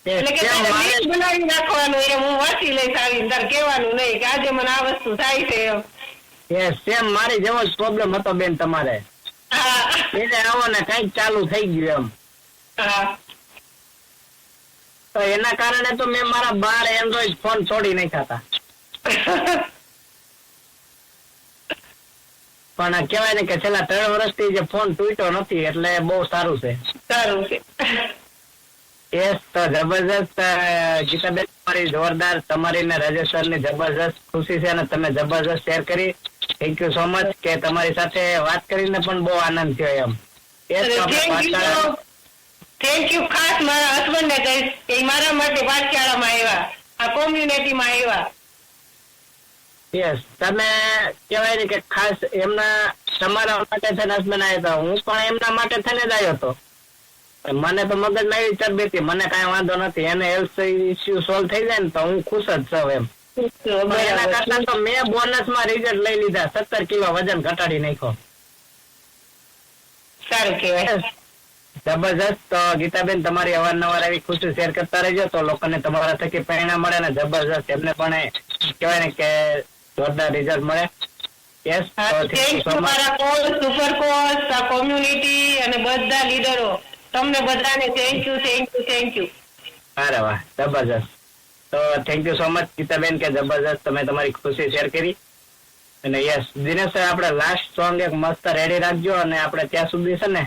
એટલે કે લિસ્ટ બનાવી રાખવાનું. એમ હું વાંચી લઈશ આવીને તાર કહેવાનું નહીં કે આજે મને આ વસ્તુ થાય છે એમ. સેમ મારી જેવો જ પ્રોબ્લેમ હતો બેન તમારે. હા. એટલે આવો ને કઈક ચાલુ થઈ ગયું એમ. હા. તો એના કારણે તો મેં મારા 12 એન્ડ્રોઈડ ફોન છોડી નાખ્યા હતા. પણ કેવાય ને કે છેલ્લા 3 વર્ષથી જે ફોન તૂટ્યો નથી એટલે બહુ સારું છે. સારું છે. યસ. તો જબરજસ્ત ગીતાબેન તમારી જોરદાર, તમારી ને રાજેશ સર ની જબરજસ્ત ખુશી છે અને તમે જબરજસ્ત શેર કરી. થેન્ક યુ સો મચ કે તમારી સાથે વાત કરીને પણ બહુ આનંદ થયો એમ. Thank you. ખાસ મારા હસબન્ડ ને કહીશ કે મારા માટે પાઠશાળામાં આવ્યા, આ કોમ્યુનિટીમાં આવ્યા. યસ. તમે કેવાય ને કે ખાસ એમના તમારા માટે થઈને હસબન્ડ આવ્યા હતા. હું પણ એમના માટે થઈને જ આવ્યો હતો. મને તો મગજમાં એવી ચરબી હતી, મને કઈ વાંધો નથી. એને હેલ્થ ઇસ્યુ સોલ્વ થઈ જાય ને તો હું ખુશ જ છું એમ. એના કરતા તો મેં બોનસમાં રિઝલ્ટ લઈ લીધા. 17 કિલો વજન ઘટાડી નાખ્યો. સારું કહેવાય. જબરજસ્ત. તો ગીતાબેન તમારી અવારનવાર આવી ખુશી શેર કરતા રહેજો તો લોકોને તમારા થકી પ્રેરણા મળે ને જબરજસ્ત એમને પણ કહેવાય ને કે જોરદાર રિઝલ્ટ મળે. યસ. મારા કોચ, સુપર કોચ, આ કોમ્યુનિટી અને બધા લીડરો તમને બધાને થેન્ક યુ. અરે વાહ, જબરજસ્ત. તો thank you so much Geetaben કે જબરજસ્ત તમે તમારી ખુશી શેર કરી. અને યસ દિનેશ સર, આપણે લાસ્ટ સોંગ એક મસ્ત રેડી રાખજો અને આપણે ત્યાં સુધી છે ને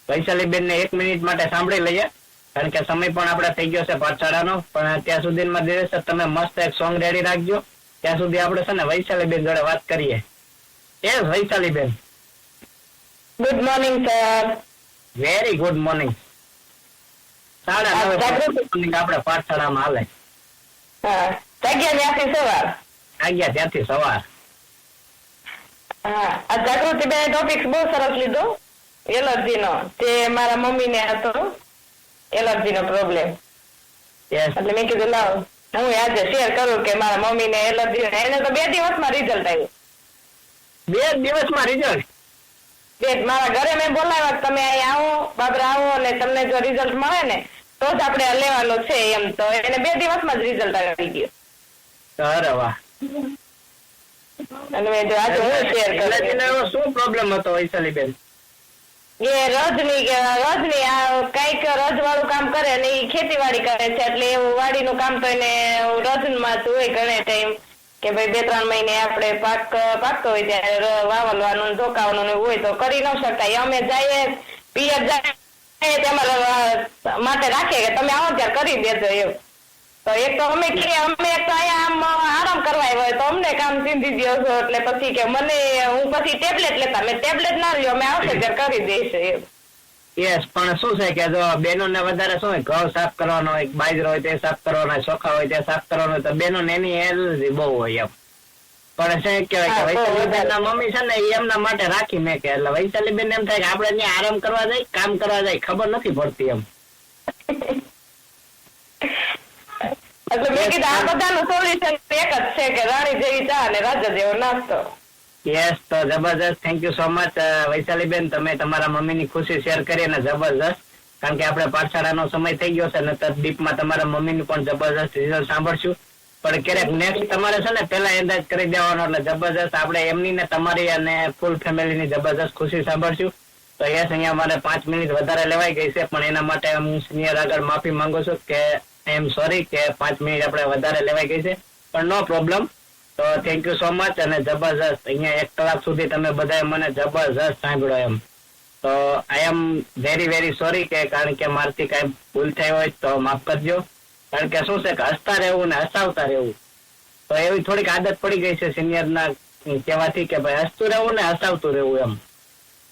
વૈશાલીબેન ને 1 મિનિટ માટે સાંભળી લઈએ, કારણ કે સમય પણ આપણે થઈ ગયો છે પાઠશાળાનો. પણ ત્યાં સુધીમાં દિનેશ સર તમે મસ્ત એક સોંગ રેડી રાખજો. ત્યાં સુધી આપણે છે ને વૈશાલીબેન જોડે વાત કરીએ. યસ વૈશાલીબેન, good morning sir. Very good morning. 9:30 આપણે પાઠશાળામાં હાલે. હા, જાગ્યા ત્યાંથી સવાર. જાગ્યા ત્યાંથી સવાર. હા, આ જાગૃતિબેન ટોપિક બહુ સરસ લીધો, એલર્જી નો. તે મારા મમ્મીને હતો એલર્જી નો પ્રોબ્લેમ, એટલે મેં કીધું લાવ હું આજે શેર કરું કે મારા મમ્મીને એલર્જી. એને તો 2 દિવસમાં રિઝલ્ટ આવ્યું. 2 દિવસમાં રિઝલ્ટ? મારા ઘરે મેં બોલાવ્યા તમે અહીં આવો, બાબરા આવો, અને તમને જો રિઝલ્ટ મળે ને તો જ આપણે લેવાનું છે એમ. તો એને 2 દિવસમાં જ રિઝલ્ટ આવી ગયું. અરે વાહ. અને મેં જો આજે હું શેર કરું. શું પ્રોબ્લેમ હતો વૈશાલીબેન? એ રજની આ કઈક રજ વાળું કામ કરે ને એ ખેતીવાડી કરે છે, એટલે એવું વાડીનું કામ તો એને રજમાં જ હોય ઘણે ટાઈમ કે ભાઈ 2-3 મહિને આપણે પાકતો હોય ત્યારે વાવલવાનું ધોકાવાનું એવું હોય તો કરી ન શકતા. અમે જઈએ પિયર જાય તમારા માટે રાખીએ કે તમે આવો ત્યારે કરી દેજો એવું. તો એક તો અમે એક તો અહીંયા આમ આરામ કરવા હોય તો અમને કામ સીંધી દો છો, એટલે પછી કે મને હું પછી ટેબ્લેટ લેતા, મેં ટેબ્લેટ ના લ્યો, અમે આવશે ત્યારે કરી દઈશ એમ. યસ, પણ શું છે કે જો બેનો ને વધારે શું હોય, ઘઉં સાફ કરવાનો હોય, બાજરો હોય તે સાફ કરવાનો હોય, ચોખા હોય તે સાફ કરવાનો હોય, તો બેનો ને એની એલર્જી બહુ હોય એમ. પણ શું કહેવાય કે વૈશાલીબેન ના મમ્મી છે ને એ એમના માટે રાખી મેં કે, એટલે વૈશાલીબેન એમ થાય કે આપણે ત્યાં આરામ કરવા જાય, કામ કરવા જાય, ખબર નથી પડતી એમ. એટલે મેં કીધું આ બધાનું સોલ્યુશન એક જ છે કે રાણી જેવી ચા અને રાજા જેવો નાસ્તો. યસ, તો જબરજસ્ત. થેન્ક યુ સો મચ વૈશાલીબેન, તમે તમારા મમ્મીની ખુશી શેર કરી અને જબરજસ્ત. કારણ કે આપણે પાઠશાળાનો સમય થઈ ગયો છે ને તરદીપમાં તમારા મમ્મીનું પણ જબરજસ્ત રિઝલ્ટ સાંભળશું. પણ ક્યારેક નેક્સ્ટ તમારે છે ને પેલા અંદાજ કરી દેવાનો, એટલે જબરજસ્ત આપણે એમની ને તમારી અને ફૂલ ફેમિલીની જબરજસ્ત ખુશી સાંભળશું. તો યસ, અહીંયા મારે 5 મિનિટ વધારે લેવાઈ ગઈ છે, પણ એના માટે હું સિનિયર આગળ માફી માંગુ છું કે આઈ એમ સોરી કે 5 મિનિટ આપણે વધારે લેવાઈ ગઈ છે, પણ નો પ્રોબ્લેમ. તો થેન્ક યુ સો મચ. અને જબરજસ્ત અહીંયા 1 કલાક સુધી તમે બધાએ મને જબરજસ્ત સાંભળ્યો એમ. તો આઈ એમ વેરી વેરી સોરી કે કારણ કે મારથી કઈ ભૂલ થઈ હોય તો માફ કરજો. કારણ કે શું છે કે હસતા રહેવું ને હસાવતા રહેવું, તો એવી થોડીક આદત પડી ગઈ છે સિનિયર ના કહેવાથી કે ભાઈ હસતું રહેવું ને હસાવતું રહેવું એમ.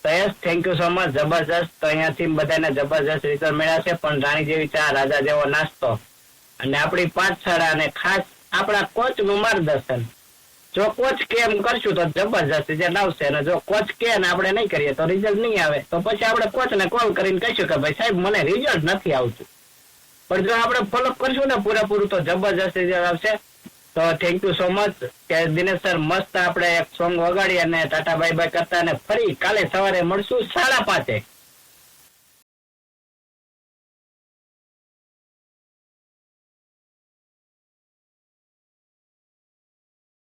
તો yes, thank you so much, જબરજસ્ત. તો અહીંયાથી બધાને જબરજસ્ત રિઝલ્ટ મળ્યા છે. પણ રાણી જેવી ચા, રાજા જેવો નાસ્તો અને આપણી પાઠશાળા અને ખાસ આપણા કોચનું માર્ગદર્શન. જો કોચ કે એમ કરશું તો જબરજસ્ત રિઝલ્ટ આવશે, અને જો કોચ કે ને આપણે નહીં કરીએ તો રિઝલ્ટ નહીં આવે. તો પછી આપણે કોચને કોલ કરીને કહીશું કે ભાઈ સાહેબ મને રિઝલ્ટ નથી આવતું. પણ જો આપણે ફોલોઅપ કરશું ને પૂરેપૂરું તો જબરજસ્ત રિઝલ્ટ આવશે. તો થેન્ક યુ સો મચ કે દિનેશ સર, મસ્ત આપણે એક સોંગ વગાડી અને ટાટા બાય બાય કરતા, અને ફરી કાલે સવારે મળશું 5:30.